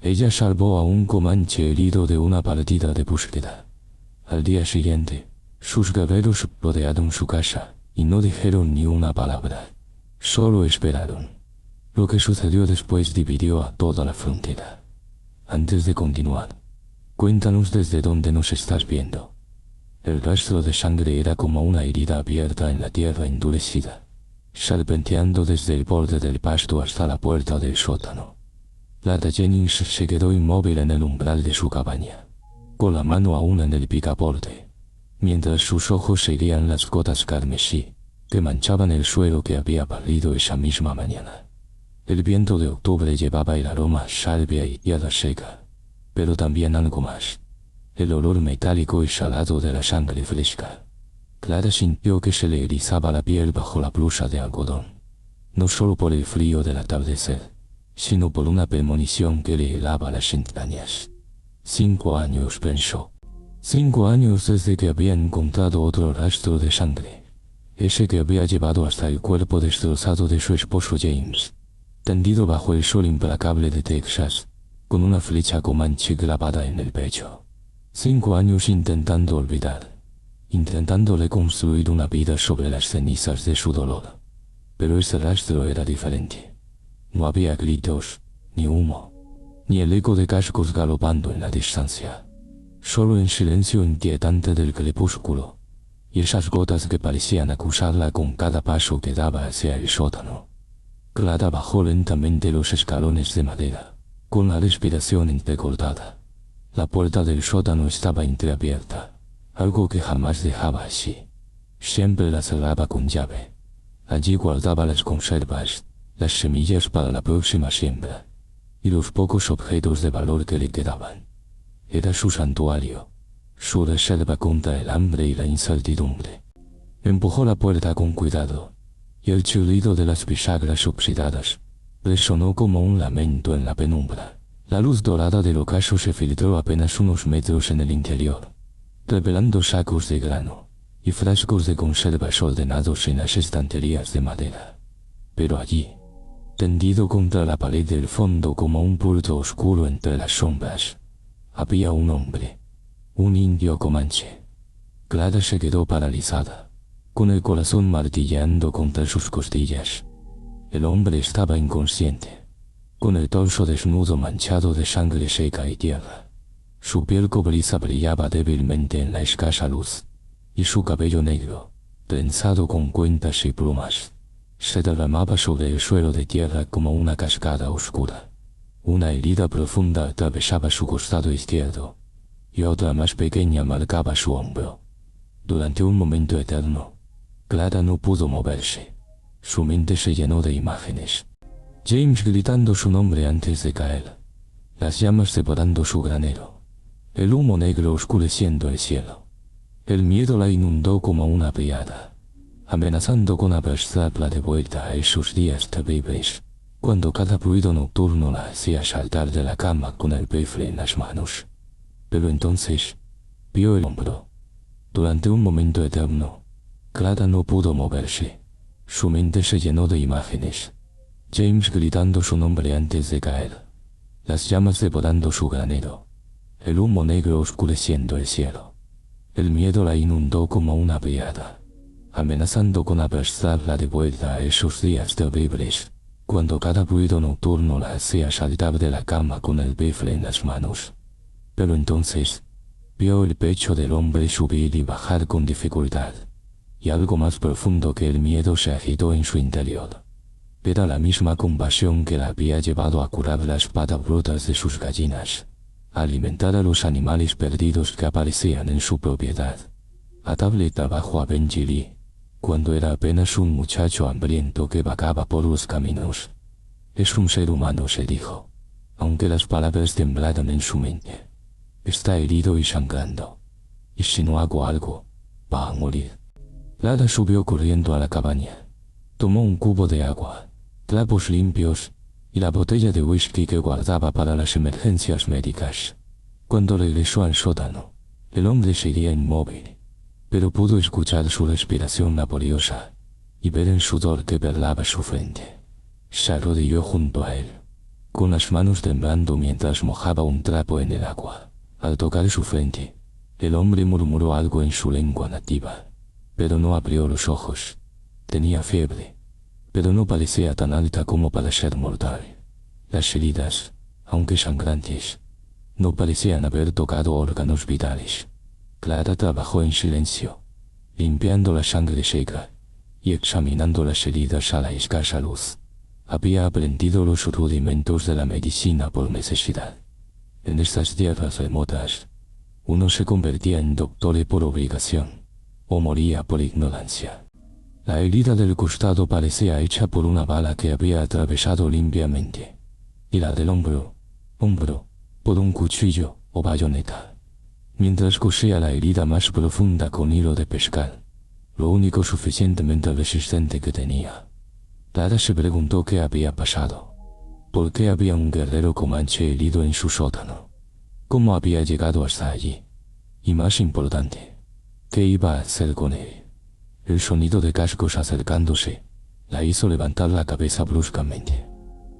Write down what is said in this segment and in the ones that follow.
Ella salvó a un comanche herido de una partida de búsqueda. Al día siguiente, sus guerreros rodearon su casa y no dijeron ni una palabra. Solo esperaron. Lo que sucedió después dividió a toda la frontera. Antes de continuar, cuéntanos desde dónde nos estás viendo. El rastro de sangre era como una herida abierta en la tierra endurecida, serpenteando desde el borde del pasto hasta la puerta del sótano. Lada Jennings se quedó inmóvil en el umbral de su cabaña, con la mano aún en el picaporte, mientras sus ojos seguían las gotas carmesí que manchaban el suelo que había barrido esa misma mañana. El viento de octubre llevaba el aroma a salvia y tierra seca, pero también algo más: el olor metálico y salado de la sangre fresca. Clara sintió que se le erizaba la piel bajo la blusa de algodón, no solo por el frío del atardecer, sino por una premonición que le helaba las entrañas. 5 años, pensó. 5 años desde que había encontrado otro rastro de sangre, ese que había llevado hasta el cuerpo destrozado de su esposo James, tendido bajo el sol implacable de Texas, con una flecha comanche clavada en el pecho. 5 años intentando olvidar, intentando reconstruir una vida sobre las cenizas de su dolor. Pero ese rastro era diferente. No había gritos, ni humo, ni el eco de cascos galopando en la distancia. Solo el silencio inquietante del crepúsculo, y esas gotas que parecían acusarla con cada paso que daba hacia el sótano. Clara bajó lentamente los escalones de madera, con la respiración entrecortada. La puerta del sótano estaba entreabierta, algo que jamás dejaba así. Siempre la cerraba con llave. Allí guardaba las conservas, las semillas para la próxima siembra, y los pocos objetos de valor que le quedaban. Era su santuario, su reserva contra el hambre y la incertidumbre. Empujó la puerta con cuidado, y el chirrido de las bisagras oxidadas resonó como un lamento en la penumbra. La luz dorada del ocaso se filtró apenas unos metros en el interior, revelando sacos de grano y frascos de conservas ordenados en las estanterías de madera. Pero allí, tendido contra la pared del fondo como un bulto oscuro entre las sombras, había un hombre, un indio comanche. Clara se quedó paralizada, con el corazón martilleando contra sus costillas. El hombre estaba inconsciente, con el torso desnudo manchado de sangre seca y tierra. Su piel cobriza brillaba débilmente en la escasa luz, y su cabello negro, trenzado con cuentas y plumas, se derramaba sobre el suelo de tierra como una cascada oscura. Una herida profunda atravesaba su costado izquierdo, y otra más pequeña marcaba su hombro. Durante un momento eterno, Clara no pudo moverse. Su mente se llenó de imágenes. James gritando su nombre antes de caer, las llamas devorando su granero, el humo negro oscureciendo el cielo. El miedo la inundó como una riada, amenazando con arrastrarla de vuelta a esos días terribles, cuando cada ruido nocturno la hacía saltar de la cama con el rifle en las manos. Pero entonces, vio el hombro. Durante un momento eterno, Clara no pudo moverse. Su mente se llenó de imágenes. James gritando su nombre antes de caer, las llamas devorando su granero, el humo negro oscureciendo el cielo. El miedo la inundó como una riada, amenazando con arrastrarla de vuelta a esos días terribles, cuando cada ruido nocturno la hacía saltar de la cama con el rifle en las manos. Pero entonces, vio el pecho del hombre subir y bajar con dificultad, y algo más profundo que el miedo se agitó en su interior. Era la misma compasión que la había llevado a curar las patas rotas de sus gallinas, a alimentar a los animales perdidos que aparecían en su propiedad, a darle trabajo a Benji Lee, cuando era apenas un muchacho hambriento que vagaba por los caminos. Es un ser humano, se dijo, aunque las palabras temblaran en su mente. Está herido y sangrando, y si no hago algo, va a morir. Clara subió corriendo a la cabaña, tomó un cubo de agua, trapos limpios y la botella de whisky que guardaba para las emergencias médicas. Cuando regresó al sótano, el hombre seguía inmóvil, pero pudo escuchar su respiración laboriosa y ver el sudor que perlaba su frente. Se arrodilló junto a él, con las manos temblando mientras mojaba un trapo en el agua. Al tocar su frente, el hombre murmuró algo en su lengua nativa, pero no abrió los ojos. Tenía fiebre, pero no parecía tan alta como para ser mortal. Las heridas, aunque sangrantes, no parecían haber tocado órganos vitales. Clara trabajó en silencio, limpiando la sangre seca y examinando las heridas a la escasa luz. Había aprendido los rudimentos de la medicina por necesidad. En estas tierras remotas, uno se convertía en doctor por obligación, o moría por ignorancia. La herida del costado parecía hecha por una bala que había atravesado limpiamente, y la del hombro, por un cuchillo o bayoneta. Mientras cosía la herida más profunda con hilo de pescar, lo único suficientemente resistente que tenía. Clara se preguntó qué había pasado. ¿Por qué había un guerrero comanche herido en su sótano? ¿Cómo había llegado hasta allí? Y más importante, ¿qué iba a hacer con él? El sonido de cascos acercándose la hizo levantar la cabeza bruscamente.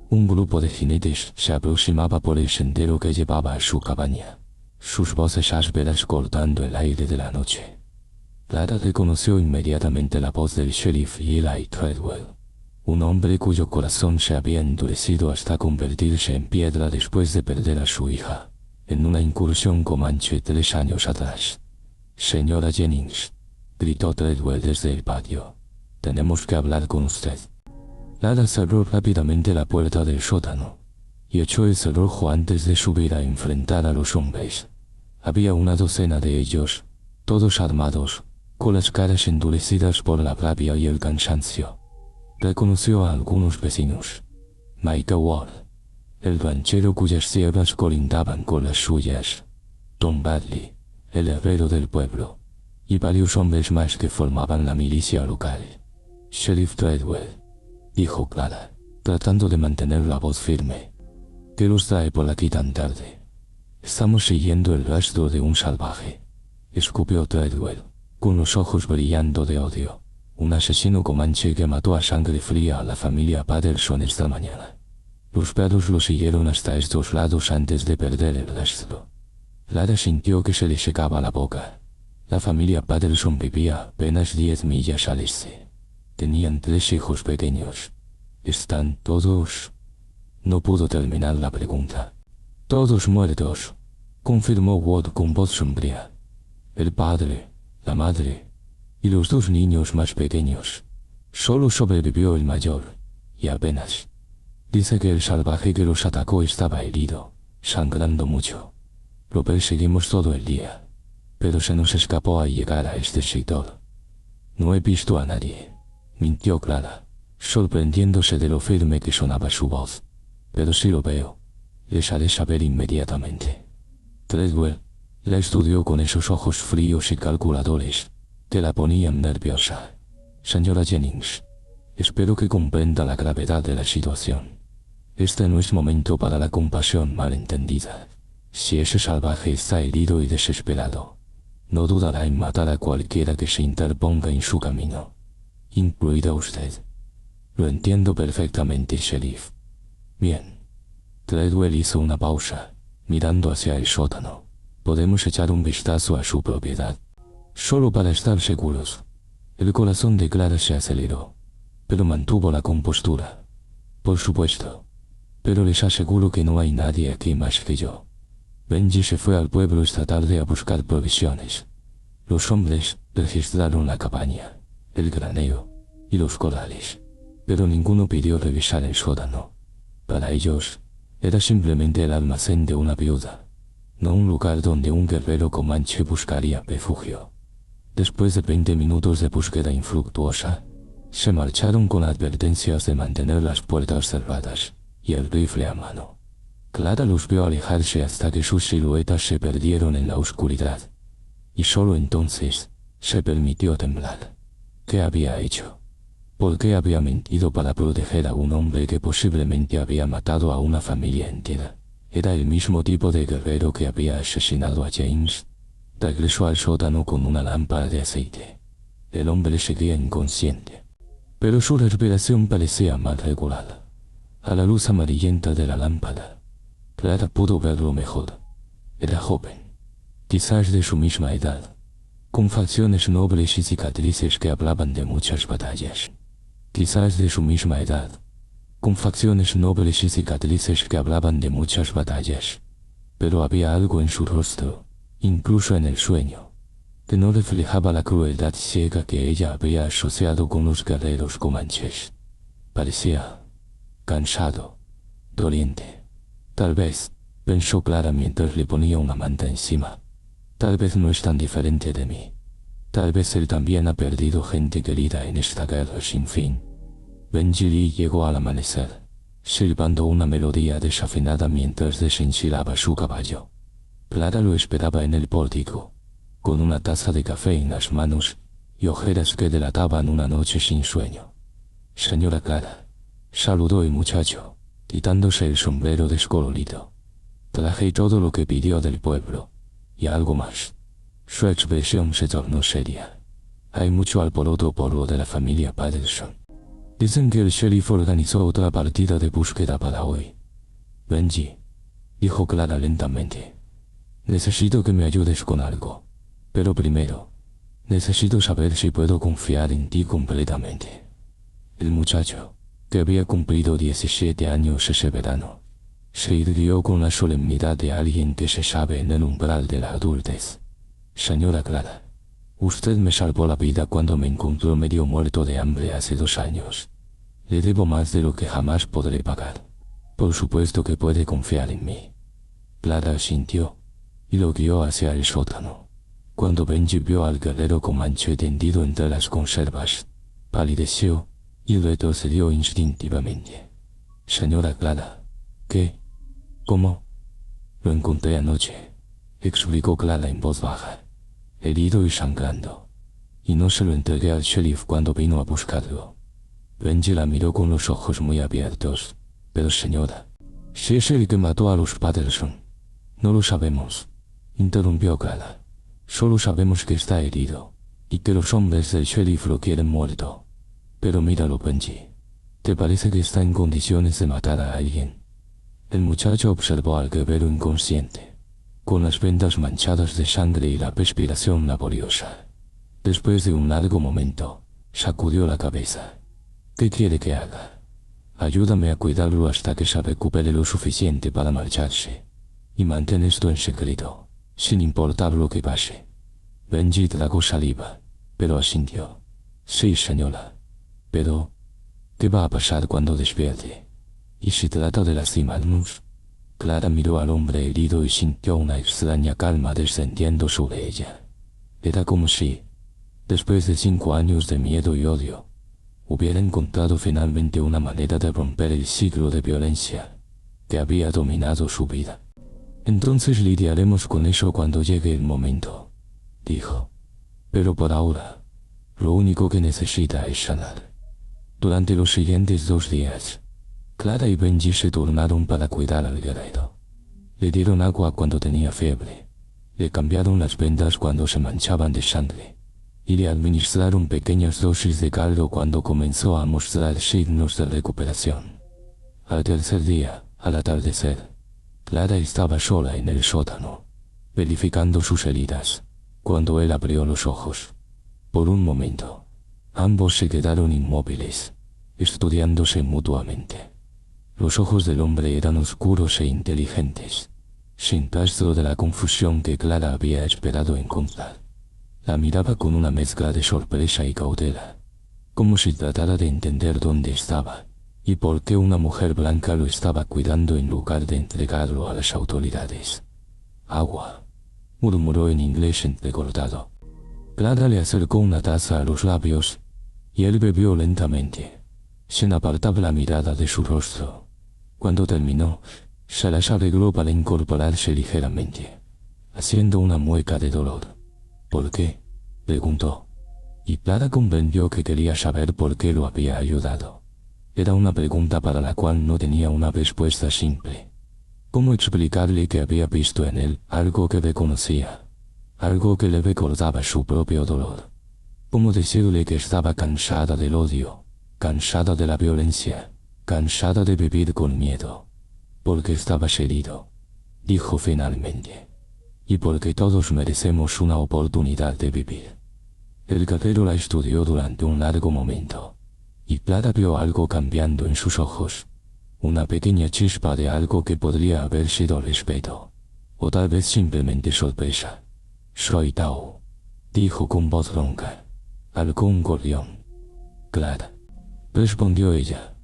Un grupo de jinetes se aproximaba por el sendero que llevaba a su cabaña, sus voces ásperas cortando el aire de la noche. Clara reconoció inmediatamente la voz del sheriff Eli Treadwell, un hombre cuyo corazón se había endurecido hasta convertirse en piedra después de perder a su hija, en una incursión comanche 3 años atrás. «Señora Jennings», gritó Treadwell desde el patio, «tenemos que hablar con usted». Clara cerró rápidamente la puerta del sótano y echó el cerrojo antes de subir a enfrentar a los hombres. Había una docena de ellos, todos armados, con las caras endurecidas por la rabia y el cansancio. Reconoció a algunos vecinos. Micah Ward, el ranchero cuyas tierras colindaban con las suyas, Tom Bradley, el herrero del pueblo, y varios hombres más que formaban la milicia local. «Sheriff Treadwell», dijo Clara, tratando de mantener la voz firme, «¿qué los trae por aquí tan tarde?» «Estamos siguiendo el rastro de un salvaje», escupió Treadwell, con los ojos brillando de odio. «Un asesino comanche que mató a sangre fría a la familia Patterson esta mañana. Los perros lo siguieron hasta estos lados antes de perder el rastro». Clara sintió que se le secaba la boca. La familia Patterson vivía apenas 10 millas al este. Tenían 3 hijos pequeños. «¿Están todos?» No pudo terminar la pregunta. «Todos muertos», confirmó Ward con voz sombría. «El padre, la madre y los 2 niños más pequeños. Solo sobrevivió el mayor, y apenas. Dice que el salvaje que los atacó estaba herido, sangrando mucho. Lo perseguimos todo el día, pero se nos escapó al llegar a este sector. No he visto a nadie», mintió Clara, sorprendiéndose de lo firme que sonaba su voz. «Pero si lo veo, les haré saber inmediatamente». Treadwell la estudió con esos ojos fríos y calculadores que la ponían nerviosa. «Señora Jennings, espero que comprenda la gravedad de la situación. Este no es momento para la compasión malentendida. Si ese salvaje está herido y desesperado, no dudará en matar a cualquiera que se interponga en su camino, incluida usted». «Lo entiendo perfectamente, sheriff». «Bien». Treadwell hizo una pausa, mirando hacia el sótano. «Podemos echar un vistazo a su propiedad, solo para estar seguros». El corazón de Clara se aceleró, pero mantuvo la compostura. «Por supuesto, pero les aseguro que no hay nadie aquí más que yo. Benji se fue al pueblo esta tarde a buscar provisiones. Los hombres registraron la cabaña, el granero y los corrales, pero ninguno pidió revisar el sótano. Para ellos, era simplemente el almacén de una viuda, no un lugar donde un guerrero comanche buscaría refugio». Después de 20 minutos de búsqueda infructuosa, se marcharon con advertencias de mantener las puertas cerradas y el rifle a mano. Clara los vio alejarse hasta que sus siluetas se perdieron en la oscuridad, y solo entonces se permitió temblar. ¿Qué había hecho? ¿Por qué había mentido para proteger a un hombre que posiblemente había matado a una familia entera? ¿Era el mismo tipo de guerrero que había asesinado a James? Regresó al sótano con una lámpara de aceite. El hombre seguía inconsciente, pero su respiración parecía más regular. A la luz amarillenta de la lámpara, Clara pudo verlo mejor. Era joven, quizás de su misma edad, con facciones nobles y cicatrices que hablaban de muchas batallas. Quizás de su misma edad, con facciones nobles y cicatrices que hablaban de muchas batallas. Pero había algo en su rostro, incluso en el sueño, que no reflejaba la crueldad ciega que ella había asociado con los guerreros comanches. Parecía cansado, doliente. Tal vez, pensó Clara mientras le ponía una manta encima. Tal vez no es tan diferente de mí. Tal vez él también ha perdido gente querida en esta guerra sin fin. Benji llegó al amanecer, silbando una melodía desafinada mientras desensilaba su caballo. Clara lo esperaba en el pórtico, con una taza de café en las manos y ojeras que delataban una noche sin sueño. Señora Clara, saludó el muchacho, quitándose el sombrero descolorido. Traje todo lo que pidió del pueblo, y algo más. Su expresión se tornó seria. Hay mucho alboroto por lo de la familia Patterson. Dicen que el sheriff organizó otra partida de búsqueda para hoy. Benji, dijo Clara lentamente. Necesito que me ayudes con algo. Pero primero, necesito saber si puedo confiar en ti completamente. El muchacho, que había cumplido 17 años ese verano, se irguió con la solemnidad de alguien que se sabe en el umbral de la adultez. Señora Clara, usted me salvó la vida cuando me encontró medio muerto de hambre hace 2 años. Le debo más de lo que jamás podré pagar. Por supuesto que puede confiar en mí. Clara asintió, y lo guió hacia el sótano. Cuando Benji vio al guerrero comanche tendido entre las conservas, palideció y retrocedió instintivamente. Señora Clara, ¿qué? ¿Cómo? Lo encontré anoche, explicó Clara en voz baja, herido y sangrando, y no se lo entregué al sheriff cuando vino a buscarlo. Benji la miró con los ojos muy abiertos. Pero señora, si es el que mató a los Patterson. No lo sabemos, interrumpió Clara. Solo sabemos que está herido, y que los hombres del sheriff lo quieren muerto. Pero míralo, Benji. ¿Te parece que está en condiciones de matar a alguien? El muchacho observó al guerrero inconsciente, con las vendas manchadas de sangre y la respiración laboriosa. Después de un largo momento, sacudió la cabeza. ¿Qué quiere que haga? Ayúdame a cuidarlo hasta que se recupere lo suficiente para marcharse. Y mantén esto en secreto, sin importar lo que pase. Benji tragó saliva, pero asintió. Sí, señora. Pero, ¿qué va a pasar cuando despierte? ¿Y si trata de lastimarnos? Clara miró al hombre herido y sintió una extraña calma descendiendo sobre ella. Era como si, después de 5 años de miedo y odio, hubiera encontrado finalmente una manera de romper el ciclo de violencia que había dominado su vida. Entonces lidiaremos con eso cuando llegue el momento, dijo. Pero por ahora, lo único que necesita es sanar. Durante los siguientes 2 días, Clara y Benji se turnaron para cuidar al guerrero. Le dieron agua cuando tenía fiebre, le cambiaron las vendas cuando se manchaban de sangre, y le administraron pequeñas dosis de caldo cuando comenzó a mostrar signos de recuperación. Al tercer día, al atardecer, Clara estaba sola en el sótano, verificando sus heridas, cuando él abrió los ojos. Por un momento, ambos se quedaron inmóviles, estudiándose mutuamente. Los ojos del hombre eran oscuros e inteligentes, sin rastro de la confusión que Clara había esperado encontrar. La miraba con una mezcla de sorpresa y cautela, como si tratara de entender dónde estaba y por qué una mujer blanca lo estaba cuidando en lugar de entregarlo a las autoridades. Agua, murmuró en inglés entrecortado. Clara le acercó una taza a los labios y él bebió lentamente, sin apartar la mirada de su rostro. Cuando terminó, se las arregló para incorporarse ligeramente, haciendo una mueca de dolor. ¿Por qué?, preguntó. Y Clara comprendió que quería saber por qué lo había ayudado. Era una pregunta para la cual no tenía una respuesta simple. ¿Cómo explicarle que había visto en él algo que reconocía, algo que le recordaba su propio dolor? ¿Cómo decirle que estaba cansada del odio, cansada de la violencia, cansada de vivir con miedo, porque estaba herido, dijo finalmente, y porque todos merecemos una oportunidad de vivir. El guerrero la estudió durante un largo momento, y Clara vio algo cambiando en sus ojos, una pequeña chispa de algo que podría haber sido respeto, o tal vez simplemente sorpresa. Soy Tao, dijo con voz ronca, halcón gorrión. Clara, respondió ella.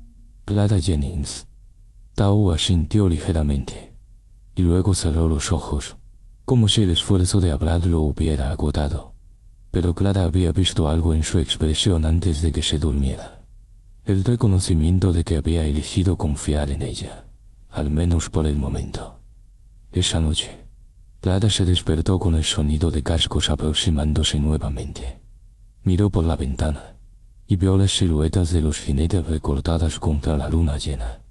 Clara Jennings. Tao asintió ligeramente, y luego cerró los ojos, como si el esfuerzo de hablar lo hubiera agotado. Pero Clara había visto algo en su expresión antes de que se durmiera. El reconocimiento de que había elegido confiar en ella, al menos por el momento. Esa noche, Clara se despertó con el sonido de cascos aproximándose nuevamente. Miró por la ventana, y vio las siluetas de los jinetes recortadas contra la luna llena.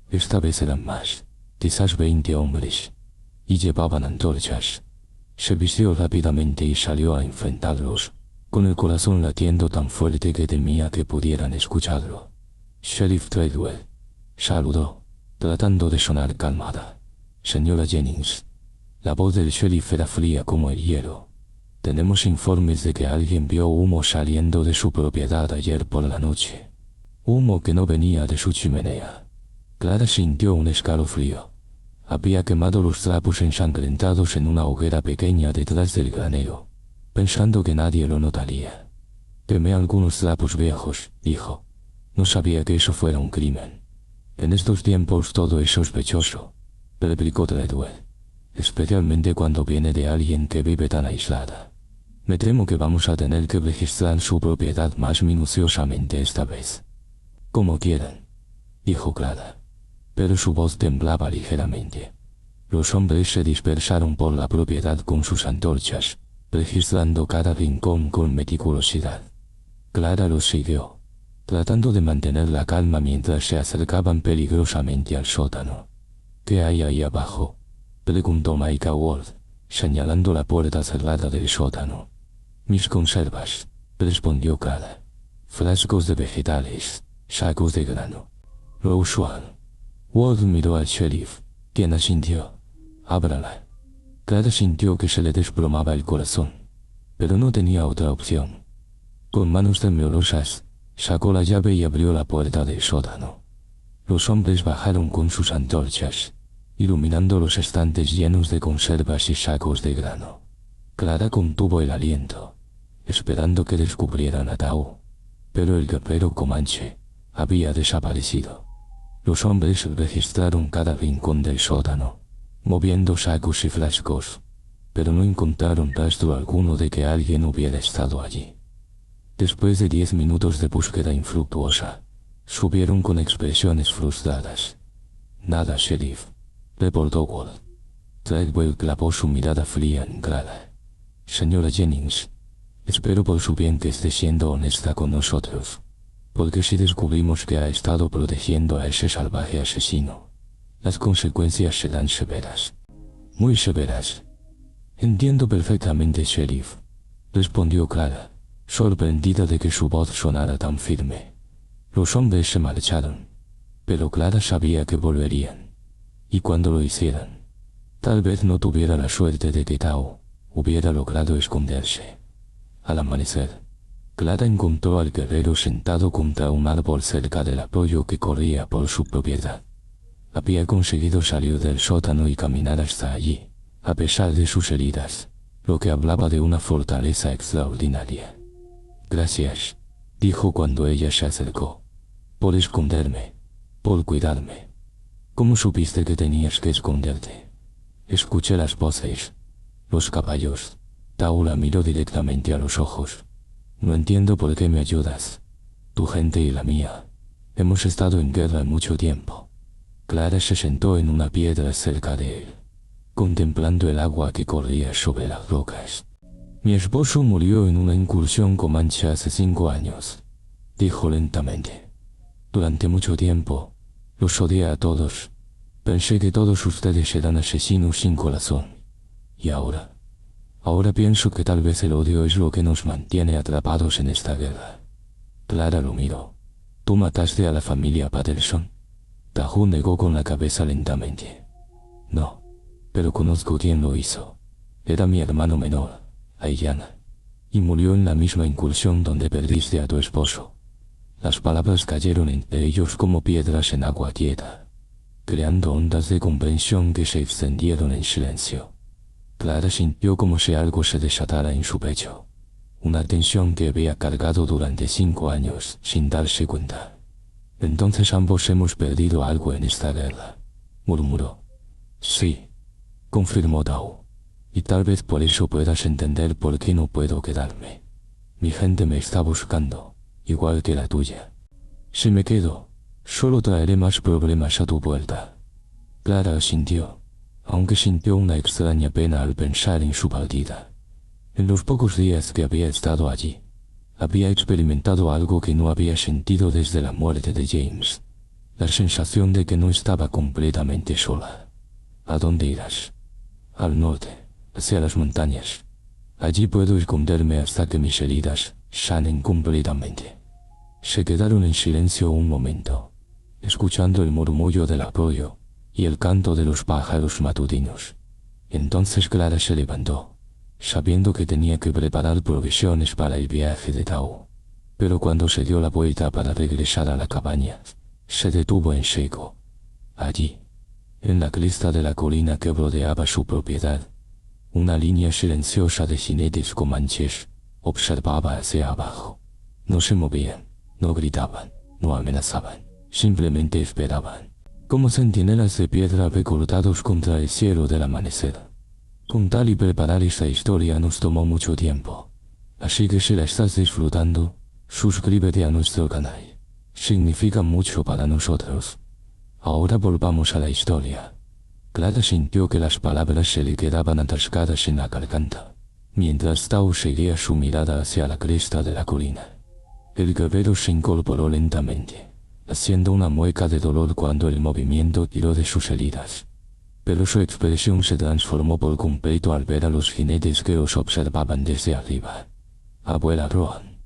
Esta vez eran más, quizás 20 hombres, y llevaban antorchas. Se vistió rápidamente y salió a enfrentarlos, con el corazón latiendo tan fuerte que temía que pudieran escucharlo. Sheriff Treadwell, saludó, tratando de sonar calmada. Señora Jennings. La voz del sheriff era fría como el hielo. Tenemos informes de que alguien vio humo saliendo de su propiedad ayer por la noche. Humo que no venía de su chimenea. Clara sintió un escalofrío. Había quemado los trapos ensangrentados en una hoguera pequeña detrás del granero, pensando que nadie lo notaría. Quemé algunos trapos viejos, dijo. No sabía que eso fuera un crimen. En estos tiempos todo es sospechoso, replicó Treadwell, especialmente cuando viene de alguien que vive tan aislada. Me temo que vamos a tener que registrar su propiedad más minuciosamente esta vez. Como quieran, dijo Clara, pero su voz temblaba ligeramente. Los hombres se dispersaron por la propiedad con sus antorchas, registrando cada rincón con meticulosidad. Clara los siguió, tratando de mantener la calma mientras se acercaban peligrosamente al sótano. ¿Qué hay ahí abajo?, preguntó Micah Ward, señalando la puerta cerrada del sótano. Mis conservas, respondió Clara. Frascos de vegetales, sacos de grano. Lo usual. Ward miró al sheriff, quien asintió. Ábrala. Clara sintió que se le desplomaba el corazón, pero no tenía otra opción. Con manos temblorosas, sacó la llave y abrió la puerta del sótano. Los hombres bajaron con sus antorchas, iluminando los estantes llenos de conservas y sacos de grano. Clara contuvo el aliento, esperando que descubrieran a Tao, pero el guerrero comanche había desaparecido. Los hombres registraron cada rincón del sótano, moviendo sacos y frascos, pero no encontraron rastro alguno de que alguien hubiera estado allí. Después de 10 minutos de búsqueda infructuosa, subieron con expresiones frustradas. Nada, sheriff, reportó Ward. Treadwell clavó su mirada fría en Clara. Señora Jennings, espero por su bien que esté siendo honesta con nosotros, porque si descubrimos que ha estado protegiendo a ese salvaje asesino, las consecuencias serán severas. Muy severas. Entiendo perfectamente, sheriff, respondió Clara, sorprendida de que su voz sonara tan firme. Los hombres se marcharon, pero Clara sabía que volverían, y cuando lo hicieran, tal vez no tuviera la suerte de que Tao hubiera logrado esconderse. Al amanecer, Clara encontró al guerrero sentado contra un árbol cerca del arroyo que corría por su propiedad. Había conseguido salir del sótano y caminar hasta allí, a pesar de sus heridas, lo que hablaba de una fortaleza extraordinaria. Gracias, dijo cuando ella se acercó, por esconderme, por cuidarme. ¿Cómo supiste que tenías que esconderte? Escuché las voces, los caballos. Tao la miró directamente a los ojos. No entiendo por qué me ayudas. Tu gente y la mía. Hemos estado en guerra mucho tiempo. Clara se sentó en una piedra cerca de él, contemplando el agua que corría sobre las rocas. Mi esposo murió en una incursión comanche hace 5 años, dijo lentamente. Durante mucho tiempo, los odié a todos. Pensé que todos ustedes eran asesinos sin corazón. Y ahora pienso que tal vez el odio es lo que nos mantiene atrapados en esta guerra. Clara lo miró. ¿Tú mataste a la familia Patterson? Tahu negó con la cabeza lentamente. No, pero conozco quién lo hizo. Era mi hermano menor, Aiyana, y murió en la misma incursión donde perdiste a tu esposo. Las palabras cayeron entre ellos como piedras en agua quieta, creando ondas de comprensión que se extendieron en silencio. Clara sintió como si algo se desatara en su pecho, una tensión que había cargado durante 5 años sin darse cuenta. Entonces ambos hemos perdido algo en esta guerra, murmuró. Sí, confirmó Tao, y tal vez por eso puedas entender por qué no puedo quedarme. Mi gente me está buscando, igual que la tuya. Si me quedo, solo traeré más problemas a tu puerta. Clara asintió, aunque sintió una extraña pena al pensar en su partida. En los pocos días que había estado allí, había experimentado algo que no había sentido desde la muerte de James, la sensación de que no estaba completamente sola. ¿A dónde irás? Al norte, hacia las montañas. Allí puedo esconderme hasta que mis heridas sanen completamente. Se quedaron en silencio un momento, escuchando el murmullo del arroyo y el canto de los pájaros matutinos. Entonces Clara se levantó, sabiendo que tenía que preparar provisiones para el viaje de Tao. Pero cuando se dio la vuelta para regresar a la cabaña, se detuvo en seco. Allí, en la cresta de la colina que rodeaba su propiedad, una línea silenciosa de jinetes comanches observaba hacia abajo. No se movían, no gritaban, no amenazaban, simplemente esperaban, como centinelas de piedra recortados contra el cielo del amanecer. Contar y preparar esta historia nos tomó mucho tiempo, así que si la estás disfrutando, suscríbete a nuestro canal. Significa mucho para nosotros. Ahora volvamos a la historia. Clara sintió que las palabras se le quedaban atascadas en la garganta, mientras Tao seguía su mirada hacia la cresta de la colina. El guerrero se incorporó lentamente, haciendo una mueca de dolor cuando el movimiento tiró de sus heridas. Pero su expresión se transformó por completo al ver a los jinetes que os observaban desde arriba. Abuela Rohan,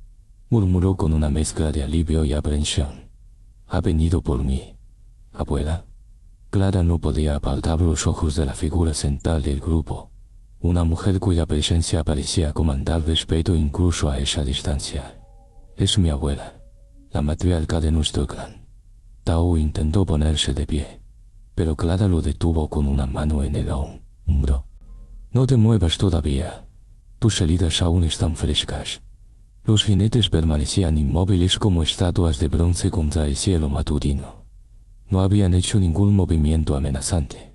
murmuró con una mezcla de alivio y aprensión. Ha venido por mí. Abuela. Clara no podía apartar los ojos de la figura central del grupo, una mujer cuya presencia parecía comandar respeto incluso a esa distancia. Es mi abuela, la matriarca de nuestro clan. Tao intentó ponerse de pie, pero Clara lo detuvo con una mano en el hombro. No te muevas todavía. Tus heridas aún están frescas. Los jinetes permanecían inmóviles como estatuas de bronce contra el cielo matutino. No habían hecho ningún movimiento amenazante,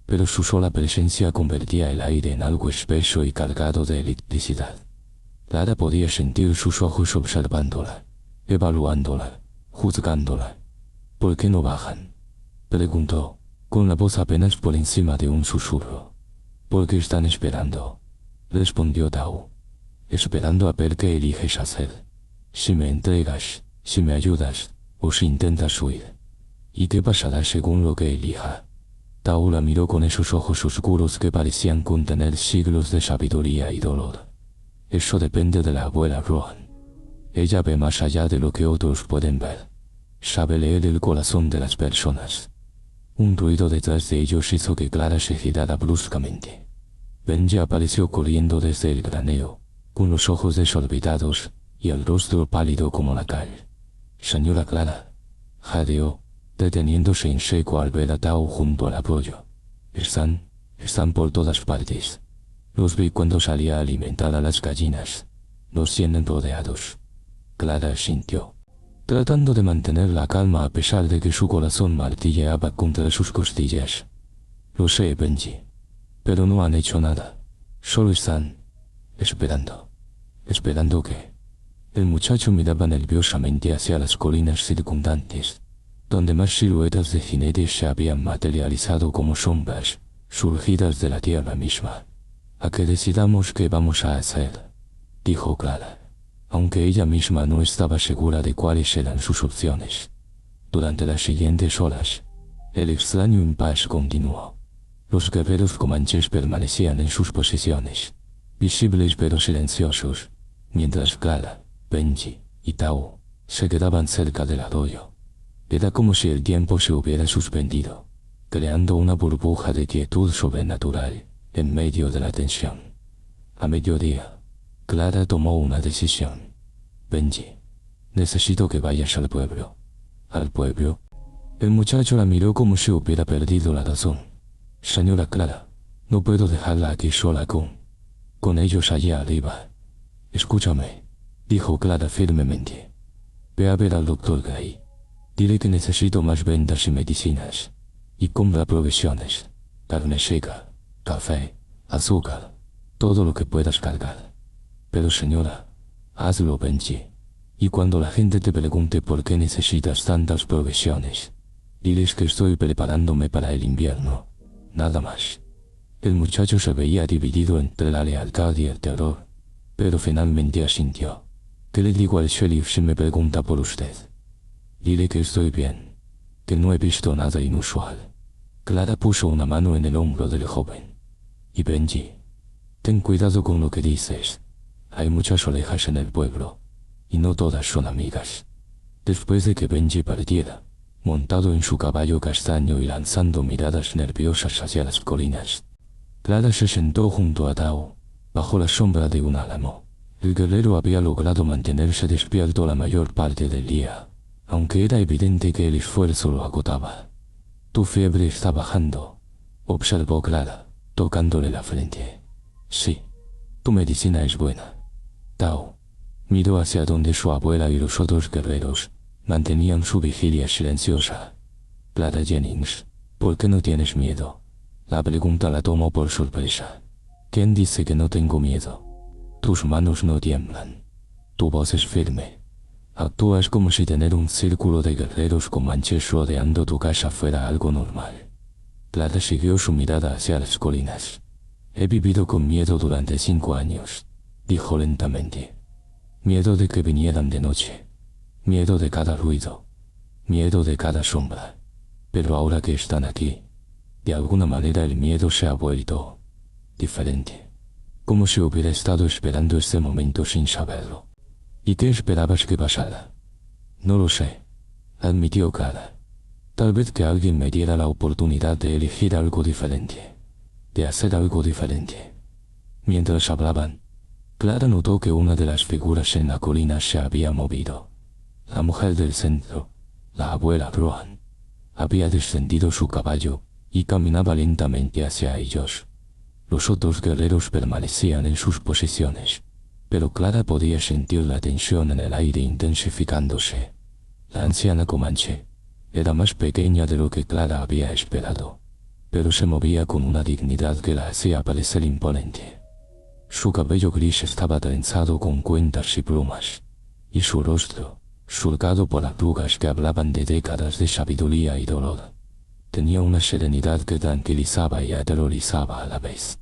pero su sola presencia convertía el aire en algo espeso y cargado de electricidad. Clara podía sentir sus ojos observándola, evaluándola, juzgándola. ¿Por qué no bajan?, preguntó, con la voz apenas por encima de un susurro. ¿Por qué están esperando?, respondió Tao. Esperando a ver qué eliges hacer. Si me entregas, si me ayudas, o si intentas huir. ¿Y qué pasará según lo que elija? Tao la miró con esos ojos oscuros que parecían contener siglos de sabiduría y dolor. Eso depende de la abuela Rohan. Ella ve más allá de lo que otros pueden ver. Sabe leer el corazón de las personas. Un ruido detrás de ellos hizo que Clara se girara bruscamente. Benji apareció corriendo desde el granero, con los ojos desorbitados y el rostro pálido como la cal. Señora Clara, jadeó, deteniéndose en seco al ver a Tao junto al arroyo. Están por todas partes. Los vi cuando salía a alimentar a las gallinas. Nos tienen rodeados. Clara asintió, tratando de mantener la calma a pesar de que su corazón martilleaba contra sus costillas. Lo sé, Benji. Pero no han hecho nada. Solo están esperando. ¿Esperando qué? El muchacho miraba nerviosamente hacia las colinas circundantes, donde más siluetas de jinetes se habían materializado como sombras, surgidas de la tierra misma. A que decidamos qué vamos a hacer, dijo Clara, aunque ella misma no estaba segura de cuáles eran sus opciones. Durante las siguientes horas, el extraño impasse continuó. Los guerreros comanches permanecían en sus posiciones, visibles pero silenciosos, mientras Clara, Benji y Tao se quedaban cerca del arroyo. Era como si el tiempo se hubiera suspendido, creando una burbuja de quietud sobrenatural en medio de la tensión. A mediodía, Clara tomó una decisión. Benji, necesito que vayas al pueblo. ¿Al pueblo? El muchacho la miró como si hubiera perdido la razón. Señora Clara, no puedo dejarla aquí sola con ellos allá arriba. Escúchame, dijo Clara firmemente. Ve a ver al doctor Gray. Dile que necesito más vendas y medicinas. Y compra provisiones, carne seca, café, azúcar, todo lo que puedas cargar. Pero señora, hazlo, Benji. Y cuando la gente te pregunte por qué necesitas tantas provisiones, diles que estoy preparándome para el invierno. Nada más. El muchacho se veía dividido entre la lealtad y el terror, pero finalmente asintió. ¿Qué le digo al sheriff si me pregunta por usted? Dile que estoy bien, que no he visto nada inusual. Clara puso una mano en el hombro del joven. Y Benji, ten cuidado con lo que dices. Hay muchas ovejas en el pueblo, y no todas son amigas. Después de que Benji partiera, montado en su caballo castaño y lanzando miradas nerviosas hacia las colinas, Clara se sentó junto a Tao, bajo la sombra de un álamo. El guerrero había logrado mantenerse despierto la mayor parte del día, aunque era evidente que el esfuerzo lo agotaba. Tu fiebre está bajando, observó Clara, tocándole la frente. Sí, tu medicina es buena. Tao miró hacia donde su abuela y los otros guerreros mantenían su vigilia silenciosa. Clara Jennings, ¿por qué no tienes miedo? La pregunta la tomó por sorpresa. ¿Quién dice que no tengo miedo? Tus manos no tiemblan. Tu voz es firme. Actúas como si tener un círculo de guerreros con manches rodeando tu casa fuera algo normal. Clara siguió su mirada hacia las colinas. He vivido con miedo durante 5 años, dijo lentamente. Miedo de que vinieran de noche. Miedo de cada ruido. Miedo de cada sombra. Pero ahora que están aquí, de alguna manera el miedo se ha vuelto diferente. Como si hubiera estado esperando este momento sin saberlo. ¿Y qué esperabas que pasara? No lo sé, admitió Clara. Tal vez que alguien me diera la oportunidad de elegir algo diferente, de hacer algo diferente. Mientras hablaban, Clara notó que una de las figuras en la colina se había movido. La mujer del centro, la abuela Rohan, había descendido su caballo y caminaba lentamente hacia ellos. Los otros guerreros permanecían en sus posiciones, pero Clara podía sentir la tensión en el aire intensificándose. La anciana comanche era más pequeña de lo que Clara había esperado, pero se movía con una dignidad que la hacía parecer imponente. Su cabello gris estaba trenzado con cuentas y plumas, y su rostro, surcado por arrugas que hablaban de décadas de sabiduría y dolor, tenía una serenidad que tranquilizaba y aterrorizaba a la vez.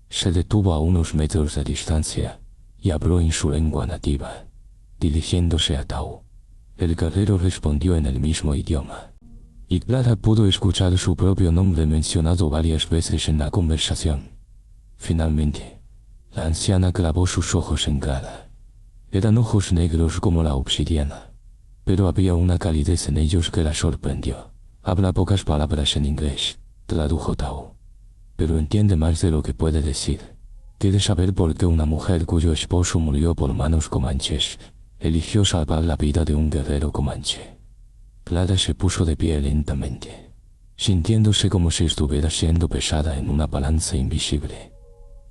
Se detuvo a unos metros de distancia y habló en su lengua nativa, dirigiéndose a Tao. El guerrero respondió en el mismo idioma, y Clara pudo escuchar su propio nombre mencionado varias veces en la conversación. Finalmente, la anciana clavó sus ojos en Clara. Eran ojos negros como la obsidiana, pero había una calidez en ellos que la sorprendió. Habla pocas palabras en inglés, tradujo Tao, pero entiende más de lo que puede decir. Quiere saber por qué una mujer cuyo esposo murió por manos comanches eligió salvar la vida de un guerrero comanche. Clara se puso de pie lentamente, sintiéndose como si estuviera siendo pesada en una balanza invisible.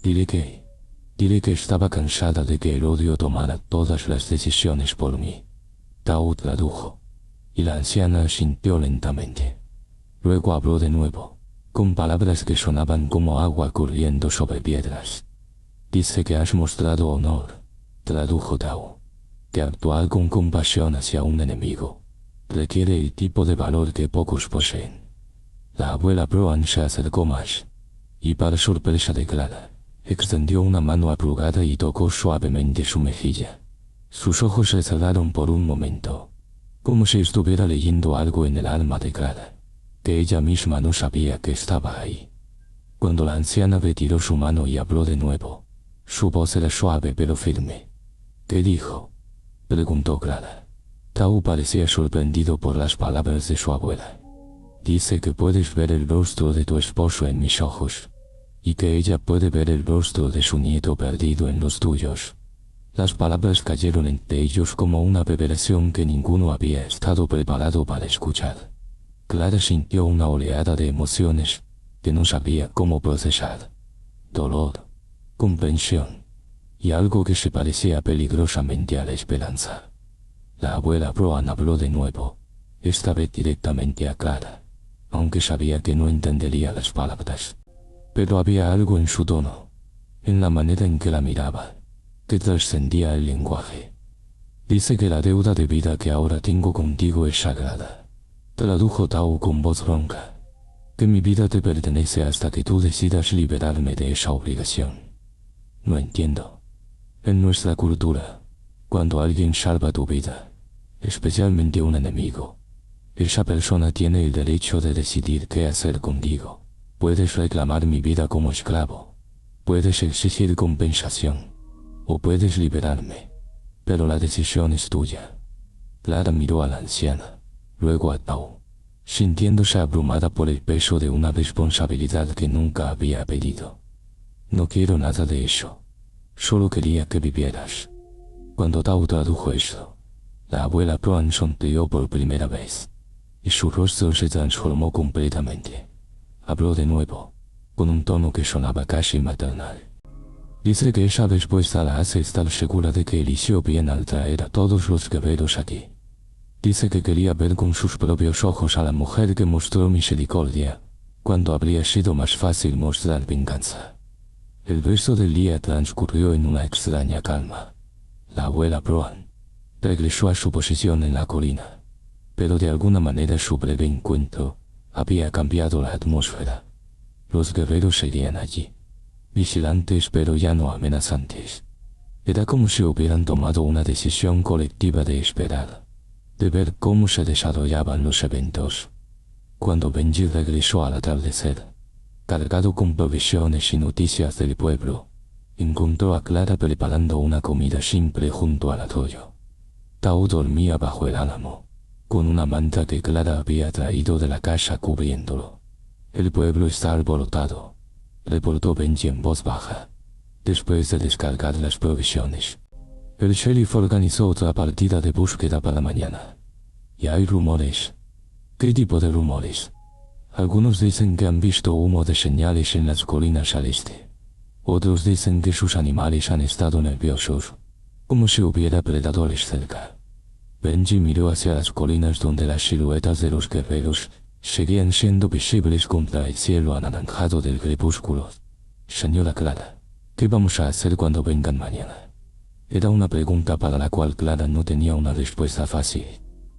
Dile que estaba cansada de que el odio tomara todas las decisiones por mí. Tao tradujo, y la anciana asintió lentamente. Luego habló de nuevo, con palabras que sonaban como agua corriendo sobre piedras. Dice que has mostrado honor, tradujo Tao. Que actuar con compasión hacia un enemigo requiere el tipo de valor que pocos poseen. La abuela Brown se acercó más, y para sorpresa de Clara, extendió una mano arrugada y tocó suavemente su mejilla. Sus ojos se cerraron por un momento, como si estuviera leyendo algo en el alma de Clara, que ella misma no sabía que estaba ahí. Cuando la anciana retiró su mano y habló de nuevo, su voz era suave pero firme. ¿Qué dijo?, preguntó Clara. Tao parecía sorprendido por las palabras de su abuela. Dice que puedes ver el rostro de tu esposo en mis ojos, y que ella puede ver el rostro de su nieto perdido en los tuyos. Las palabras cayeron entre ellos como una revelación que ninguno había estado preparado para escuchar. Clara sintió una oleada de emociones que no sabía cómo procesar. Dolor, comprensión y algo que se parecía peligrosamente a la esperanza. La abuela Brown habló de nuevo, esta vez directamente a Clara, aunque sabía que no entendería las palabras. Pero había algo en su tono, en la manera en que la miraba, que trascendía el lenguaje. Dice que la deuda de vida que ahora tengo contigo es sagrada, tradujo Tao con voz ronca, que mi vida te pertenece hasta que tú decidas liberarme de esa obligación. No entiendo. En nuestra cultura, cuando alguien salva tu vida, especialmente un enemigo, esa persona tiene el derecho de decidir qué hacer contigo. Puedes reclamar mi vida como esclavo, puedes exigir compensación, o puedes liberarme, pero la decisión es tuya. Clara miró a la anciana, luego a Tao, sintiéndose abrumada por el peso de una responsabilidad que nunca había pedido. No quiero nada de eso, solo quería que vivieras. Cuando Tao tradujo eso, la abuela Brown sonrió por primera vez, y su rostro se transformó completamente. Habló de nuevo, con un tono que sonaba casi maternal. Dice que esa respuesta la hace estar segura de que eligió bien al traer a todos los guerreros aquí. Dice que quería ver con sus propios ojos a la mujer que mostró misericordia, cuando habría sido más fácil mostrar venganza. El resto del día transcurrió en una extraña calma. La abuela Brown regresó a su posición en la colina, pero de alguna manera su breve encuentro había cambiado la atmósfera. Los guerreros seguían allí, vigilantes pero ya no amenazantes. Era como si hubieran tomado una decisión colectiva de esperar, de ver cómo se desarrollaban los eventos. Cuando Benji regresó al atardecer, cargado con provisiones y noticias del pueblo, encontró a Clara preparando una comida simple junto al arroyo. Tao dormía bajo el álamo, con una manta que Clara había traído de la casa cubriéndolo. El pueblo está alborotado, reportó Benji en voz baja, después de descargar las provisiones. El sheriff organizó otra partida de búsqueda para mañana. Y hay rumores. ¿Qué tipo de rumores? Algunos dicen que han visto humo de señales en las colinas al este. Otros dicen que sus animales han estado nerviosos, como si hubiera predadores cerca. Benji miró hacia las colinas donde las siluetas de los guerreros seguían siendo visibles contra el cielo anaranjado del crepúsculo. Señora Clara, ¿qué vamos a hacer cuando vengan mañana? Era una pregunta para la cual Clara no tenía una respuesta fácil.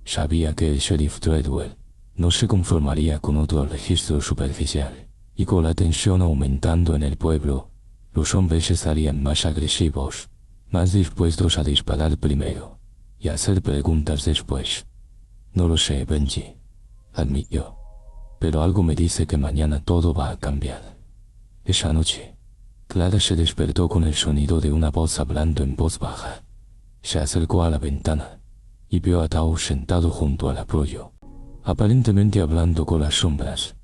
Sabía que el sheriff Treadwell no se conformaría con otro registro superficial, y con la tensión aumentando en el pueblo, los hombres estarían más agresivos, más dispuestos a disparar primero y a hacer preguntas después. No lo sé, Benji, admitió, pero algo me dice que mañana todo va a cambiar. Esa noche, Clara se despertó con el sonido de una voz hablando en voz baja. Se acercó a la ventana y vio a Tao sentado junto al arroyo, aparentemente hablando con las sombras,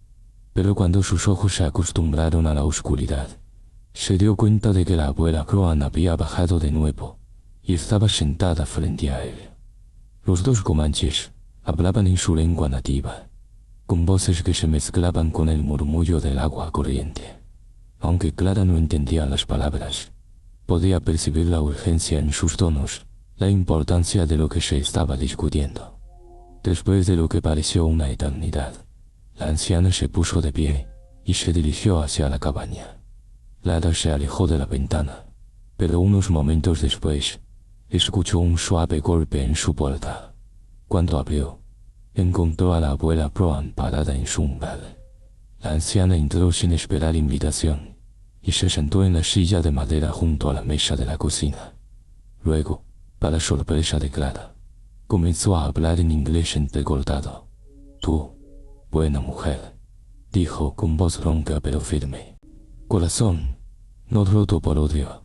pero cuando sus ojos se acostumbraron a la oscuridad, se dio cuenta de que la abuela Brown había bajado de nuevo y estaba sentada frente a él. Los dos comanches hablaban en su lengua nativa, con voces que se mezclaban con el murmullo del agua corriente. Aunque Clara no entendía las palabras, podía percibir la urgencia en sus tonos, la importancia de lo que se estaba discutiendo. Después de lo que pareció una eternidad, la anciana se puso de pie y se dirigió hacia la cabaña. Clara se alejó de la ventana, pero unos momentos después, escuchó un suave golpe en su puerta. Cuando abrió, encontró a la abuela Brown parada en su umbral. La anciana entró sin esperar invitación y se sentó en la silla de madera junto a la mesa de la cocina. Luego, para sorpresa de Clara, comenzó a hablar en inglés entrecortado. «Tú, buena mujer», dijo con voz ronca pero firme. «Corazón, no roto por odio».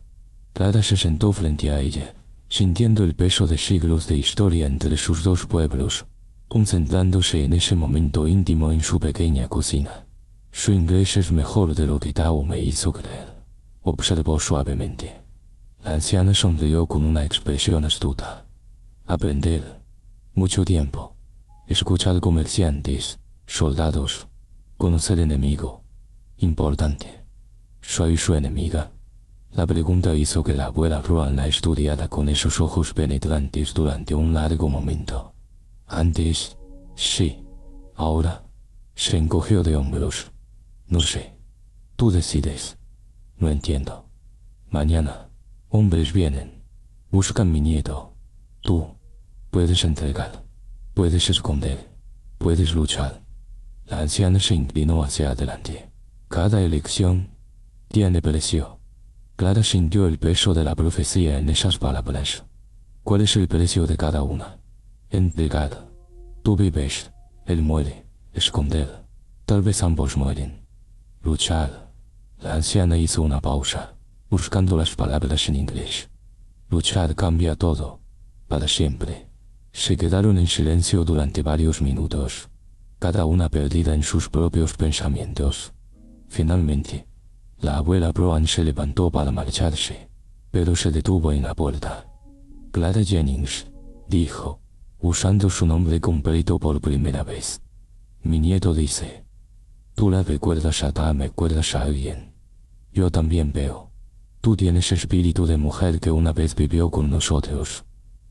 Clara se sentó frente a ella sintiendo el peso de siglos de historia entre sus dos pueblos, concentrándose en ese momento íntimo en su pequeña cocina. Su inglés es mejor de lo que Tao me hizo creer, observó suavemente. La anciana sonrió con una expresión astuta. Aprender. Mucho tiempo. Escuchar comerciantes, soldados. Conocer enemigo. Importante. ¿Soy su enemiga? La pregunta hizo que la abuela Roan la estudiara con esos ojos penetrantes durante un largo momento. Antes, sí. Ahora, se encogió de hombros. No sé. Tú decides. No entiendo. Mañana, hombres vienen. Buscan mi nieto. Tú, puedes entregar. Puedes esconder. Puedes luchar. La anciana se inclinó hacia adelante. Cada elección tiene precio. Clara sintió el peso de la profecía en esas palabras. ¿Cuál es el precio de cada una? Entregar. Tú vives, él muere. Esconder. Tal vez ambos mueren. Luchar. La anciana hizo una pausa, buscando las palabras en inglés. Luchar cambia todo. Para siempre. Se quedaron en silencio durante varios minutos, cada una perdida en sus propios pensamientos. Finalmente, la abuela Brown se levantó para marcharse, pero se detuvo en la puerta. Clara Jennings, dijo, usando su nombre completo por primera vez. Mi nieto dice, tú la recuerdas a Ta, me recuerdas a alguien. Yo también veo. Tú tienes espíritu de mujer que una vez vivió con nosotros.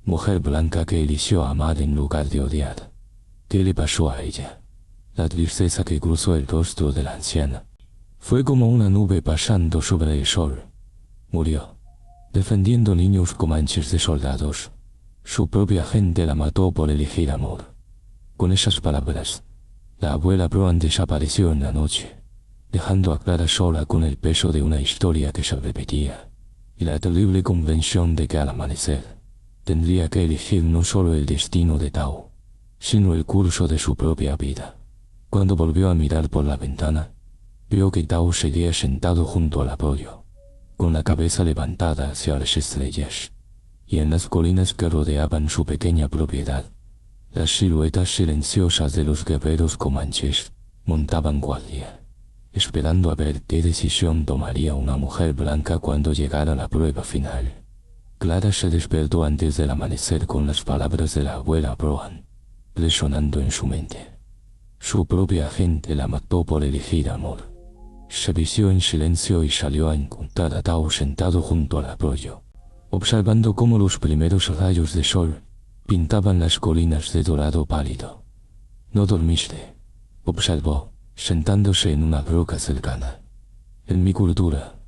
Mujer blanca que eligió amar en lugar de odiar. ¿Qué le pasó a ella? La tristeza que cruzó el rostro de la anciana fue como una nube pasando sobre el sol. Murió, defendiendo niños comanches de soldados. Su propia gente la mató por elegir amor. Con esas palabras, la abuela Brown desapareció en la noche, dejando a Clara sola con el peso de una historia que se repetía, y la terrible convención de que al amanecer tendría que elegir no solo el destino de Tao, sino el curso de su propia vida. Cuando volvió a mirar por la ventana, vio que Tao seguía sentado junto al arroyo, con la cabeza levantada hacia las estrellas, y en las colinas que rodeaban su pequeña propiedad, las siluetas silenciosas de los guerreros comanches montaban guardia, esperando a ver qué decisión tomaría una mujer blanca cuando llegara la prueba final. Clara se despertó antes del amanecer con las palabras de la abuela Brown resonando en su mente. Su propia gente la mató por elegir amor. Se vistió en silencio y salió a encontrar a Tao sentado junto al arroyo, observando cómo los primeros rayos de sol pintaban las colinas de dorado pálido. No dormiste, observó, sentándose en una roca cercana. En mi cultura,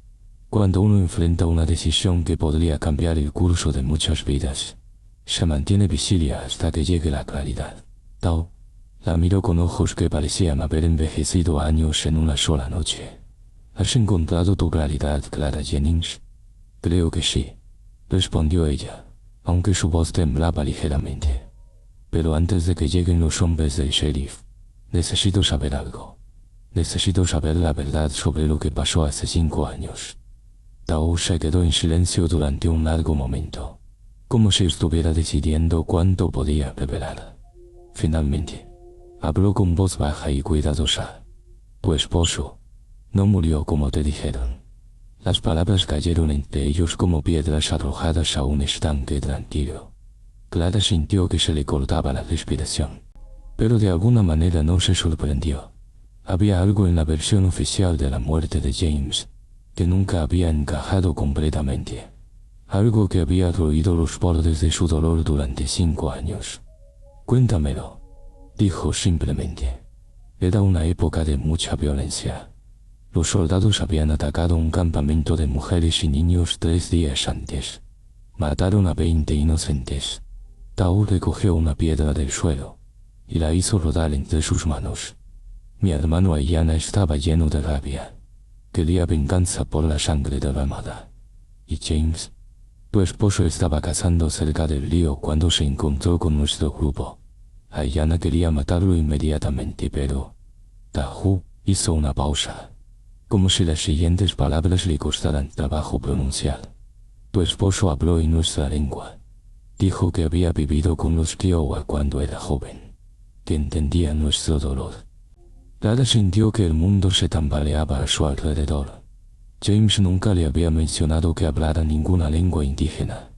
cuando uno enfrenta una decisión que podría cambiar el curso de muchas vidas, se mantiene vigilia hasta que llegue la claridad. Tao la miró con ojos que parecían haber envejecido años en una sola noche. ¿Has encontrado tu claridad, Clara Jennings? Creo que sí, respondió ella, aunque su voz temblaba ligeramente. Pero antes de que lleguen los hombres del sheriff, necesito saber algo. Necesito saber la verdad sobre lo que pasó hace 5 años. Tao se quedó en silencio durante un largo momento, como si estuviera decidiendo cuánto podía revelar. Finalmente, habló con voz baja y cuidadosa. Tu esposo no murió como te dijeron. Las palabras cayeron entre ellos como piedras arrojadas a un estanque tranquilo. Clara sintió que se le cortaba la respiración, pero de alguna manera no se sorprendió. Había algo en la versión oficial de la muerte de James que nunca había encajado completamente. Algo que había roído los bordes de su dolor durante 5 años. Cuéntamelo, dijo simplemente. Era una época de mucha violencia. Los soldados habían atacado un campamento de mujeres y niños 3 días antes. Mataron a 20 inocentes. Tao recogió una piedra del suelo y la hizo rodar entre sus manos. Mi hermano Ayana estaba lleno de rabia. Quería venganza por la sangre derramada. Y James, tu esposo, estaba cazando cerca del río cuando se encontró con nuestro grupo. Ayana quería matarlo inmediatamente, pero Tao hizo una pausa, como si las siguientes palabras le costaran trabajo pronunciar. Tu esposo habló en nuestra lengua, Dijo que había vivido con los Kiowa cuando era joven, que entendía nuestro dolor. Clara sintió que el mundo se tambaleaba a su alrededor. James nunca le había mencionado que hablara ninguna lengua indígena.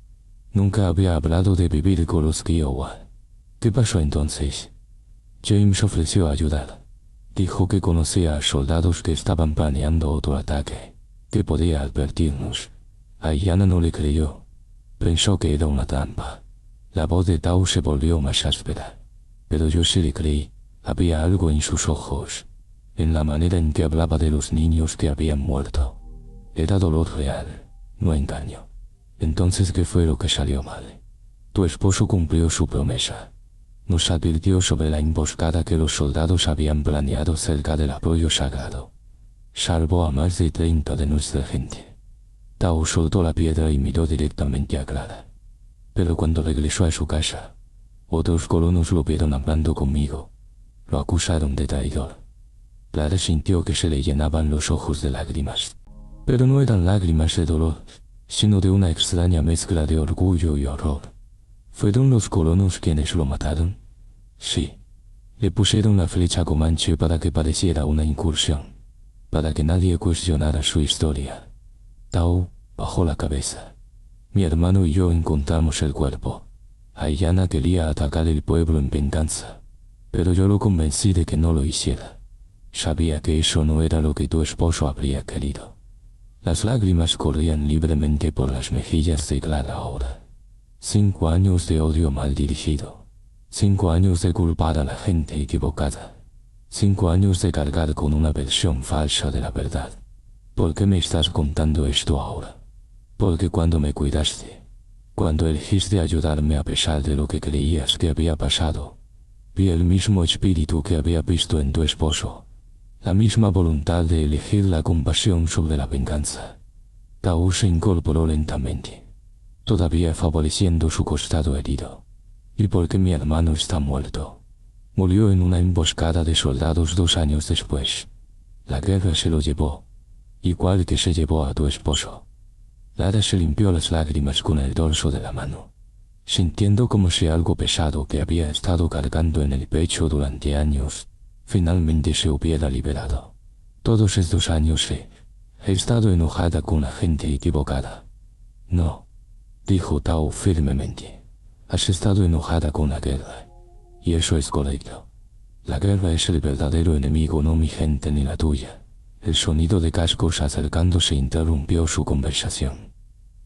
Nunca había hablado de vivir con los Kiowa. ¿Qué pasó entonces? James ofreció ayudar. Dijo que conocía a soldados que estaban planeando otro ataque, que podía advertirnos. Aiyana no le creyó. Pensó que era una trampa. La voz de Tao se volvió más áspera. Pero yo sí le creí. Había algo en sus ojos, en la manera en que hablaba de los niños que habían muerto. Era dolor real, no engaño. Entonces, ¿qué fue lo que salió mal? Tu esposo cumplió su promesa. Nos advirtió sobre la emboscada que los soldados habían planeado cerca del arroyo sagrado. Salvó a más de 30 de nuestra gente. Tao soltó la piedra y miró directamente a Clara. Pero cuando regresó a su casa, otros colonos lo vieron hablando conmigo. Lo acusaron de traidor. Clara sintió que se le llenaban los ojos de lágrimas. Pero no eran lágrimas de dolor, sino de una extraña mezcla de orgullo y horror. ¿Fueron los colonos quienes lo mataron? Sí. Le pusieron la flecha comanche para que pareciera una incursión, para que nadie cuestionara su historia. Tao bajó la cabeza. Mi hermano y yo encontramos el cuerpo. Aiyana quería atacar el pueblo en venganza, pero yo lo convencí de que no lo hiciera. Sabía que eso no era lo que tu esposo habría querido. Las lágrimas corrían libremente por las mejillas de Clara ahora. 5 años de odio mal dirigido. 5 años de culpar a la gente equivocada. 5 años de cargar con una versión falsa de la verdad. ¿Por qué me estás contando esto ahora? Porque cuando me cuidaste, cuando elegiste ayudarme a pesar de lo que creías que había pasado, vi el mismo espíritu que había visto en tu esposo, la misma voluntad de elegir la compasión sobre la venganza. Tao se incorporó lentamente, todavía favoreciendo su costado herido. ¿Y por qué mi hermano está muerto? Murió en una emboscada de soldados 2 años después. La guerra se lo llevó, igual que se llevó a tu esposo. Clara se limpió las lágrimas con el dorso de la mano, sintiendo como si algo pesado que había estado cargando en el pecho durante años, finalmente se hubiera liberado. Todos estos años he estado enojada con la gente equivocada. No, dijo Tao firmemente. Has estado enojada con la guerra. Y eso es correcto. La guerra es el verdadero enemigo, no mi gente ni la tuya. El sonido de cascos acercándose interrumpió su conversación.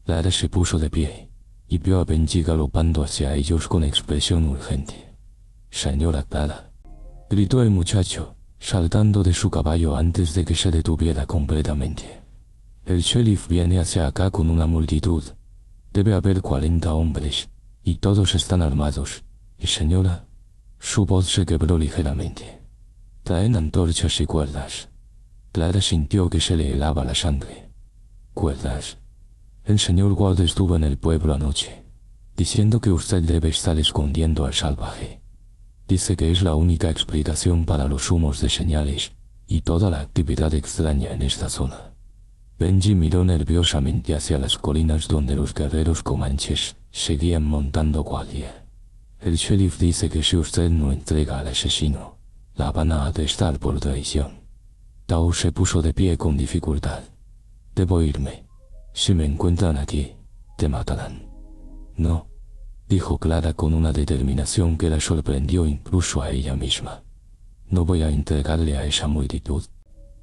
Clara se puso de pie y vio a Benji galopando hacia ellos con expresión urgente. Señora Clara, gritó el muchacho, saltando de su caballo antes de que se detuviera completamente. El sheriff viene hacia acá con una multitud. Debe haber 40 hombres, y todos están armados. Y señora, su voz se quebró ligeramente. Traen antorchas y cuerdas. Clara sintió que se le helaba la sangre. ¿Cuerdas? El señor Ward estuvo en el pueblo anoche, diciendo que usted debe estar escondiendo al salvaje. Dice que es la única explicación para los humos de señales y toda la actividad extraña en esta zona. Benji miró nerviosamente hacia las colinas donde los guerreros comanches seguían montando guardia. El sheriff dice que si usted no entrega al asesino, la van a arrestar por traición. Tao se puso de pie con dificultad. Debo irme. Si me encuentran aquí, te matarán. No, dijo Clara con una determinación que la sorprendió incluso a ella misma. No voy a entregarle a esa multitud.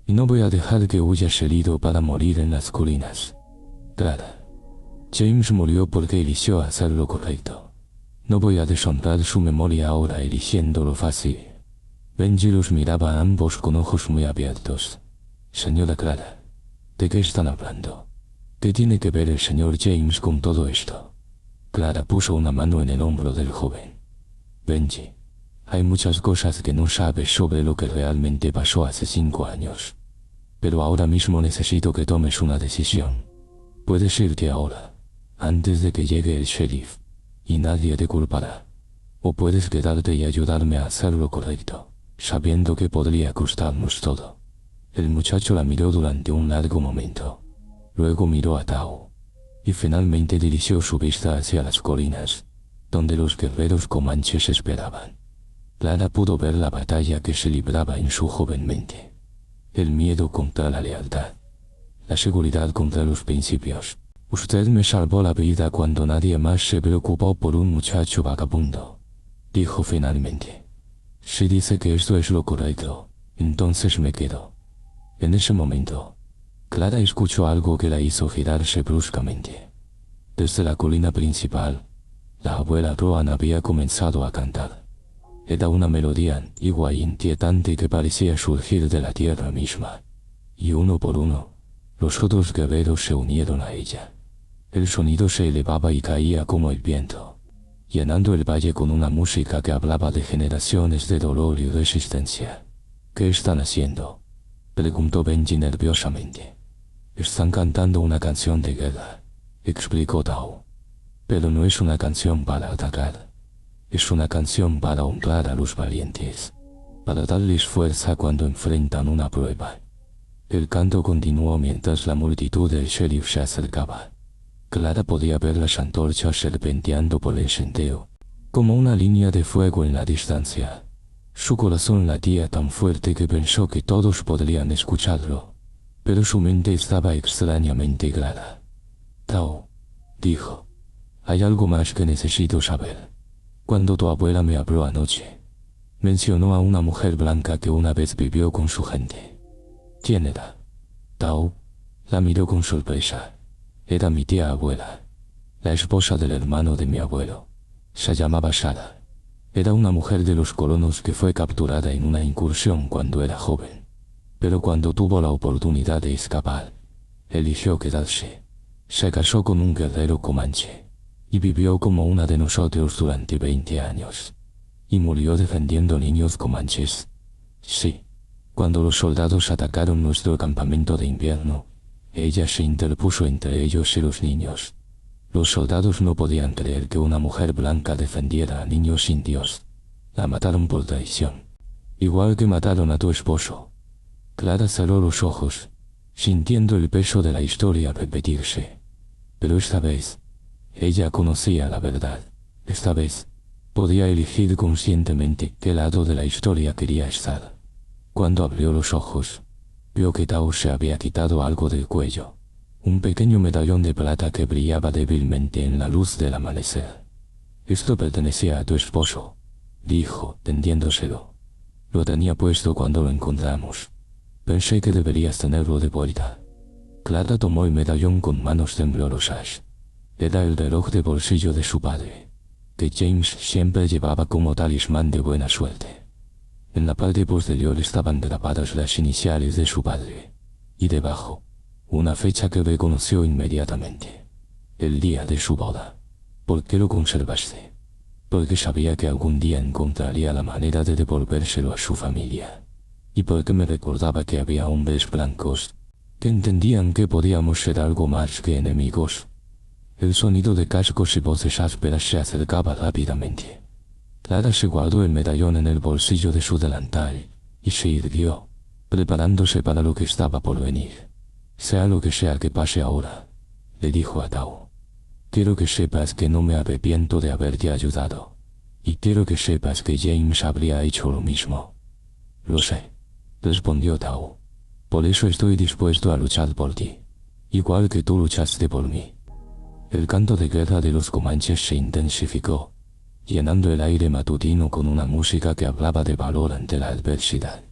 Y no voy a dejar que huyas herido para morir en las colinas. Clara, James murió porque eligió hacer lo correcto. No voy a deshonrar su memoria ahora eligiéndolo fácil. Benji los miraba a ambos con ojos muy abiertos. Señora Clara, ¿de qué están hablando? ¿Qué tiene que ver el señor James con todo esto? Clara puso una mano en el hombro del joven. Benji, hay muchas cosas que no sabes sobre lo que realmente pasó hace 5 años. Pero ahora mismo necesito que tomes una decisión. Puedes irte ahora, antes de que llegue el sheriff, y nadie te culpará. O puedes quedarte y ayudarme a hacer lo correcto, sabiendo que podría costarnos todo. El muchacho la miró durante un largo momento. Luego miró a Tao, y finalmente dirigió su vista hacia las colinas, donde los guerreros comanches esperaban. Clara pudo ver la batalla que se libraba en su joven mente. El miedo contra la lealtad. La seguridad contra los principios. Usted me salvó la vida cuando nadie más se preocupó por un muchacho vagabundo, dijo finalmente. Si dice que esto es lo correcto, entonces me quedo. En ese momento, Clara escuchó algo que la hizo girarse bruscamente. Desde la colina principal, la abuela Roan había comenzado a cantar. Era una melodía antigua e inquietante que parecía surgir de la tierra misma, y uno por uno, los otros guerreros se unieron a ella. El sonido se elevaba y caía como el viento, llenando el valle con una música que hablaba de generaciones de dolor y resistencia. ¿Qué están haciendo?, preguntó Benji nerviosamente. Están cantando una canción de guerra, explicó Tao. Pero no es una canción para atacar. Es una canción para honrar a los valientes, para darles fuerza cuando enfrentan una prueba. El canto continuó mientras la multitud del sheriff se acercaba. Clara podía ver las antorchas serpenteando por el sendero, como una línea de fuego en la distancia. Su corazón latía tan fuerte que pensó que todos podrían escucharlo, pero su mente estaba extrañamente clara. Tao, dijo, hay algo más que necesito saber. Cuando tu abuela me habló anoche, mencionó a una mujer blanca que una vez vivió con su gente. ¿Quién era? Tao la miró con sorpresa. Era mi tía abuela, la esposa del hermano de mi abuelo. Se llamaba Sara. Era una mujer de los colonos que fue capturada en una incursión cuando era joven. Pero cuando tuvo la oportunidad de escapar, eligió quedarse. Se casó con un guerrero comanche y vivió como una de nosotros durante 20 años. Y murió defendiendo niños comanches. Sí, cuando los soldados atacaron nuestro campamento de invierno, ella se interpuso entre ellos y los niños. Los soldados no podían creer que una mujer blanca defendiera a niños indios. La mataron por traición, igual que mataron a tu esposo. Clara cerró los ojos, sintiendo el peso de la historia repetirse. Pero esta vez, ella conocía la verdad. Esta vez, podía elegir conscientemente qué lado de la historia quería estar. Cuando abrió los ojos, vio que Tao se había quitado algo del cuello, un pequeño medallón de plata que brillaba débilmente en la luz del amanecer. Esto pertenecía a tu esposo, dijo, tendiéndoselo. Lo tenía puesto cuando lo encontramos. Pensé que deberías tenerlo de vuelta. Clara tomó el medallón con manos temblorosas. Era el reloj de bolsillo de su padre, que James siempre llevaba como talismán de buena suerte. En la parte posterior estaban grabadas las iniciales de su padre, y debajo, una fecha que reconoció inmediatamente. El día de su boda. ¿Por qué lo conservaste? Porque sabía que algún día encontraría la manera de devolvérselo a su familia. Y porque me recordaba que había hombres blancos que entendían que podíamos ser algo más que enemigos. El sonido de cascos y voces ásperas se acercaba rápidamente. Clara se guardó el medallón en el bolsillo de su delantal y se irguió, preparándose para lo que estaba por venir. Sea lo que sea que pase ahora, le dijo a Tao. Quiero que sepas que no me arrepiento de haberte ayudado, y quiero que sepas que James habría hecho lo mismo. Lo sé, respondió Tao. Por eso estoy dispuesto a luchar por ti, igual que tú luchaste por mí. El canto de guerra de los comanches se intensificó, llenando el aire matutino con una música que hablaba de valor ante la adversidad.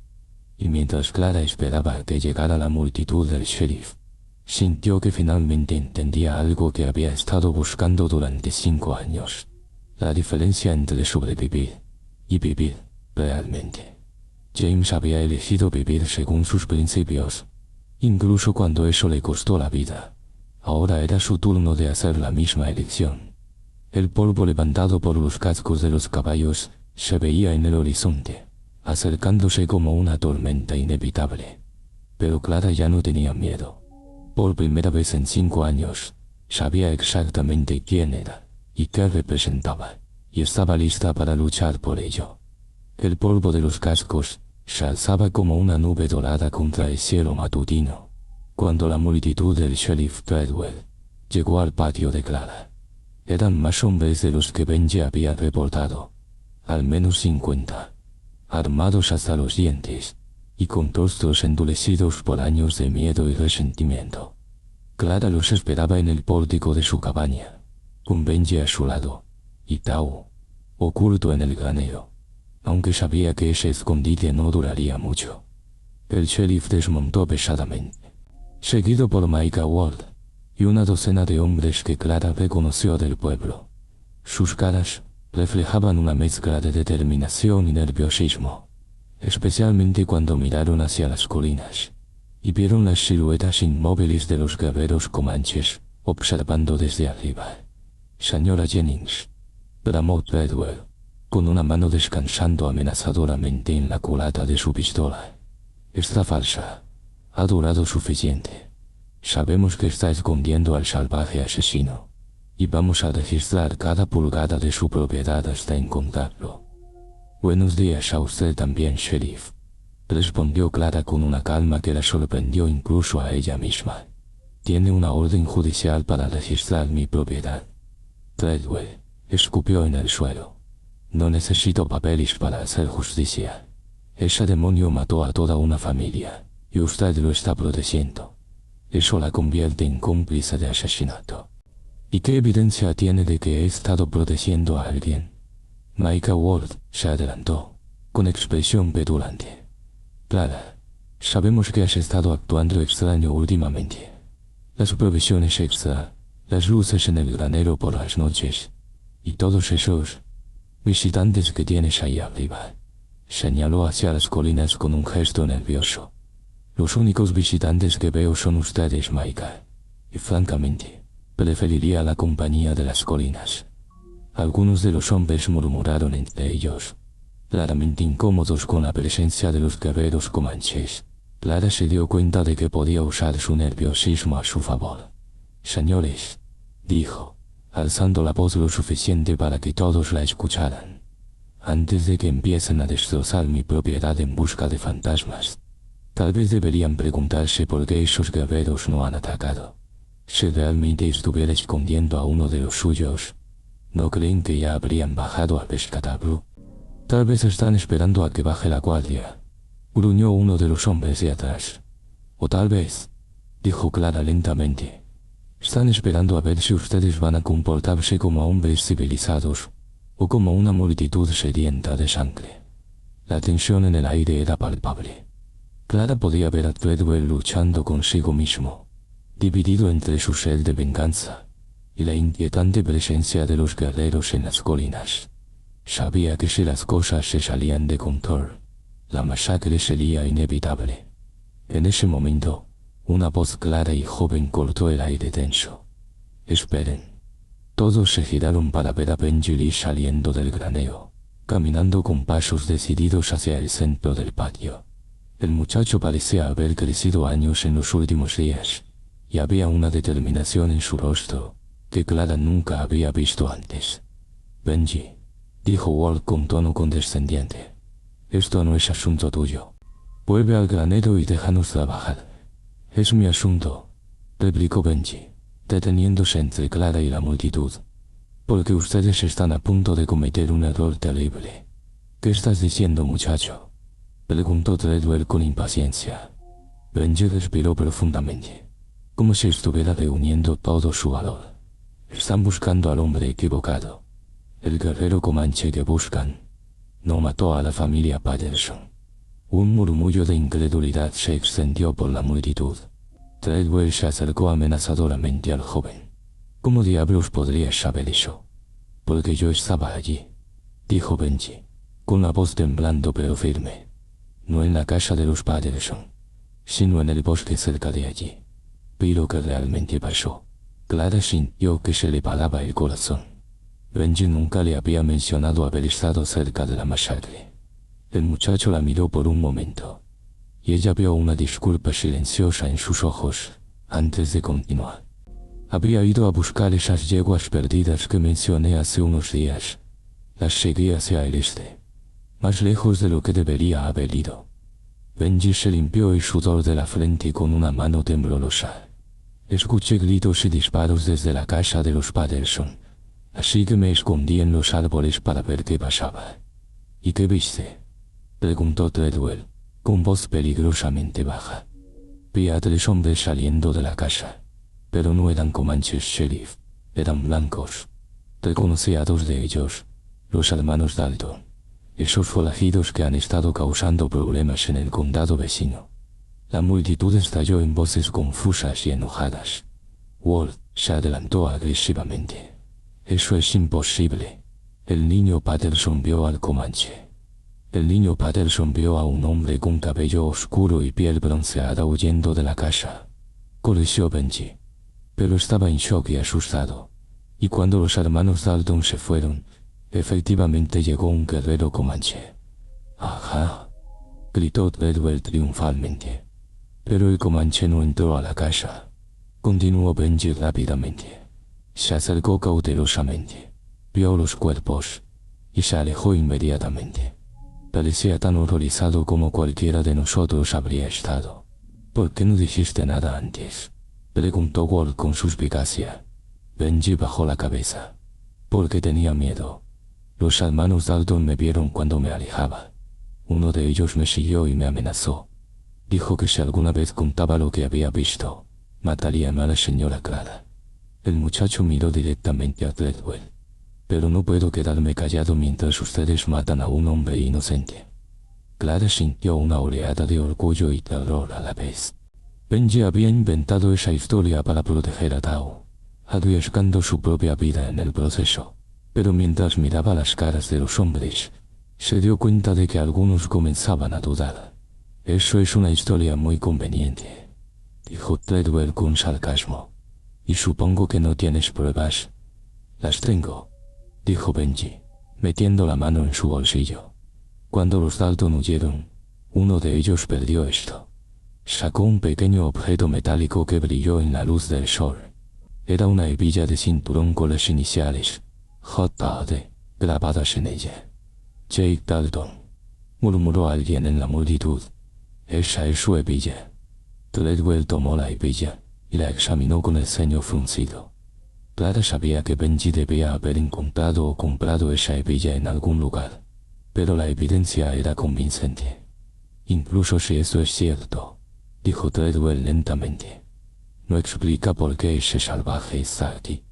Y mientras Clara esperaba a que llegara la multitud del sheriff, sintió que finalmente entendía algo que había estado buscando durante 5 años: la diferencia entre sobrevivir y vivir realmente. James había elegido vivir según sus principios, incluso cuando eso le costó la vida. Ahora era su turno de hacer la misma elección. El polvo levantado por los cascos de los caballos se veía en el horizonte, acercándose como una tormenta inevitable. Pero Clara ya no tenía miedo. Por primera vez en 5 años, sabía exactamente quién era y qué representaba, y estaba lista para luchar por ello. El polvo de los cascos se alzaba como una nube dorada contra el cielo matutino, cuando la multitud del sheriff Treadwell llegó al patio de Clara. Eran más hombres de los que Benji había reportado. Al menos 50. Armados hasta los dientes, y con rostros endurecidos por años de miedo y resentimiento. Clara los esperaba en el pórtico de su cabaña, con Benji a su lado, y Tao, oculto en el granero, aunque sabía que ese escondite no duraría mucho. El sheriff desmontó pesadamente, seguido por Micah Ward, y una docena de hombres que Clara reconoció del pueblo. Sus caras reflejaban una mezcla de determinación y nerviosismo, especialmente cuando miraron hacia las colinas, y vieron las siluetas inmóviles de los guerreros comanches, observando desde arriba. «Señora Jennings», bramó Treadwell, con una mano descansando amenazadoramente en la culata de su pistola. «Está falsa. Ha durado suficiente. Sabemos que está escondiendo al salvaje asesino, y vamos a registrar cada pulgada de su propiedad hasta encontrarlo». «Buenos días a usted también, sheriff», respondió Clara con una calma que la sorprendió incluso a ella misma. «Tiene una orden judicial para registrar mi propiedad». Treadwell escupió en el suelo. «No necesito papeles para hacer justicia. Ese demonio mató a toda una familia, y usted lo está protegiendo. Eso la convierte en cómplice de asesinato». «¿Y qué evidencia tiene de que he estado protegiendo a alguien?». Micah Ward se adelantó, con expresión petulante. «Clara, sabemos que has estado actuando extraño últimamente. Las provisiones extra, las luces en el granero por las noches, y todos esos visitantes que tienes ahí arriba». Señaló hacia las colinas con un gesto nervioso. «Los únicos visitantes que veo son ustedes, Micah, y francamente, preferiría la compañía de las colinas». Algunos de los hombres murmuraron entre ellos, claramente incómodos con la presencia de los guerreros comanches. Clara se dio cuenta de que podía usar su nerviosismo a su favor. «Señores», dijo, alzando la voz lo suficiente para que todos la escucharan, «antes de que empiecen a destrozar mi propiedad en busca de fantasmas, tal vez deberían preguntarse por qué esos guerreros no han atacado. Si realmente estuviera escondiendo a uno de los suyos, ¿no creen que ya habrían bajado a rescatarlo? Tal vez están esperando a que baje la guardia», gruñó uno de los hombres de atrás. «O tal vez», dijo Clara lentamente, «están esperando a ver si ustedes van a comportarse como hombres civilizados, o como una multitud sedienta de sangre». La tensión en el aire era palpable. Clara podía ver a Treadwell luchando consigo mismo, dividido entre su sed de venganza y la inquietante presencia de los guerreros en las colinas. Sabía que si las cosas se salían de control, la masacre sería inevitable. En ese momento, una voz clara y joven cortó el aire tenso. «Esperen». Todos se giraron para ver a Benji Lee saliendo del granero, caminando con pasos decididos hacia el centro del patio. El muchacho parecía haber crecido años en los últimos días, y había una determinación en su rostro que Clara nunca había visto antes. «Benji», dijo Ward con tono condescendiente, «esto no es asunto tuyo. Vuelve al granero y déjanos trabajar». «Es mi asunto», replicó Benji, deteniéndose entre Clara y la multitud, «porque ustedes están a punto de cometer un error terrible». «¿Qué estás diciendo, muchacho?», preguntó Treadwell con impaciencia. Benji respiró profundamente, como si estuviera reuniendo todo su valor. «Están buscando al hombre equivocado. El guerrero comanche que buscan no mató a la familia Patterson». Un murmullo de incredulidad se extendió por la multitud. Treadwell se acercó amenazadoramente al joven. «¿Cómo diablos podrías saber eso?». «Porque yo estaba allí», dijo Benji, con la voz temblando pero firme. «No en la casa de los Patterson, sino en el bosque cerca de allí. Vi lo que realmente pasó». Clara sintió que se le paraba el corazón. Benji nunca le había mencionado haber estado cerca de la masacre. El muchacho la miró por un momento, y ella vio una disculpa silenciosa en sus ojos, antes de continuar. «Había ido a buscar esas yeguas perdidas que mencioné hace unos días. Las seguí hacia el este, más lejos de lo que debería haber ido». Benji se limpió el sudor de la frente con una mano temblorosa. «Escuché gritos y disparos desde la casa de los Patterson, Así que me escondí en los árboles para ver qué pasaba. ¿Y qué viste? Preguntó Treadwell, con voz peligrosamente baja. Vi a 3 hombres saliendo de la casa, pero no eran comanches, sheriff, eran blancos. Reconocí a 2 de ellos, los hermanos Dalton, esos forajidos que han estado causando problemas en el condado vecino. La multitud estalló en voces confusas y enojadas. Walt se adelantó agresivamente. Eso es imposible. El niño Patterson vio al comanche. El niño Patterson vio a un hombre con cabello oscuro y piel bronceada huyendo de la casa. Coleció Benji. Pero estaba en shock y asustado. Y cuando los hermanos Dalton se fueron, efectivamente llegó un guerrero comanche. ¡Ajá!, gritó Treadwell triunfalmente. Pero el comanche no entró a la casa. Continuó Benji rápidamente. Se acercó cautelosamente. Vio los cuerpos. Y se alejó inmediatamente. Parecía tan horrorizado como cualquiera de nosotros habría estado. ¿Por qué no dijiste nada antes?, preguntó Walt con suspicacia. Benji bajó la cabeza. Porque tenía miedo. Los hermanos Dalton me vieron cuando me alejaba. Uno de ellos me siguió y me amenazó. Dijo que si alguna vez contaba lo que había visto, mataría a la señora Clara. El muchacho miró directamente a Treadwell. Pero no puedo quedarme callado mientras ustedes matan a un hombre inocente. Clara sintió una oleada de orgullo y terror a la vez. Benji había inventado esa historia para proteger a Tao, arriesgando su propia vida en el proceso. Pero mientras miraba las caras de los hombres, se dio cuenta de que algunos comenzaban a dudar. Eso es una historia muy conveniente, dijo Treadwell con sarcasmo. Y supongo que no tienes pruebas. Las tengo, dijo Benji, metiendo la mano en su bolsillo. Cuando los Dalton huyeron, uno de ellos perdió esto. Sacó un pequeño objeto metálico que brilló en la luz del sol. Era una hebilla de cinturón con las iniciales J.D. grabadas en ella. Jake Dalton, murmuró alguien en la multitud. Esa es su hebilla. Treadwell tomó la hebilla y la examinó con el ceño fruncido. Clara sabía que Benji debía haber encontrado o comprado esa hebilla en algún lugar, pero la evidencia era convincente. Incluso si esto es cierto, dijo Treadwell lentamente, no explica por qué ese salvaje está aquí,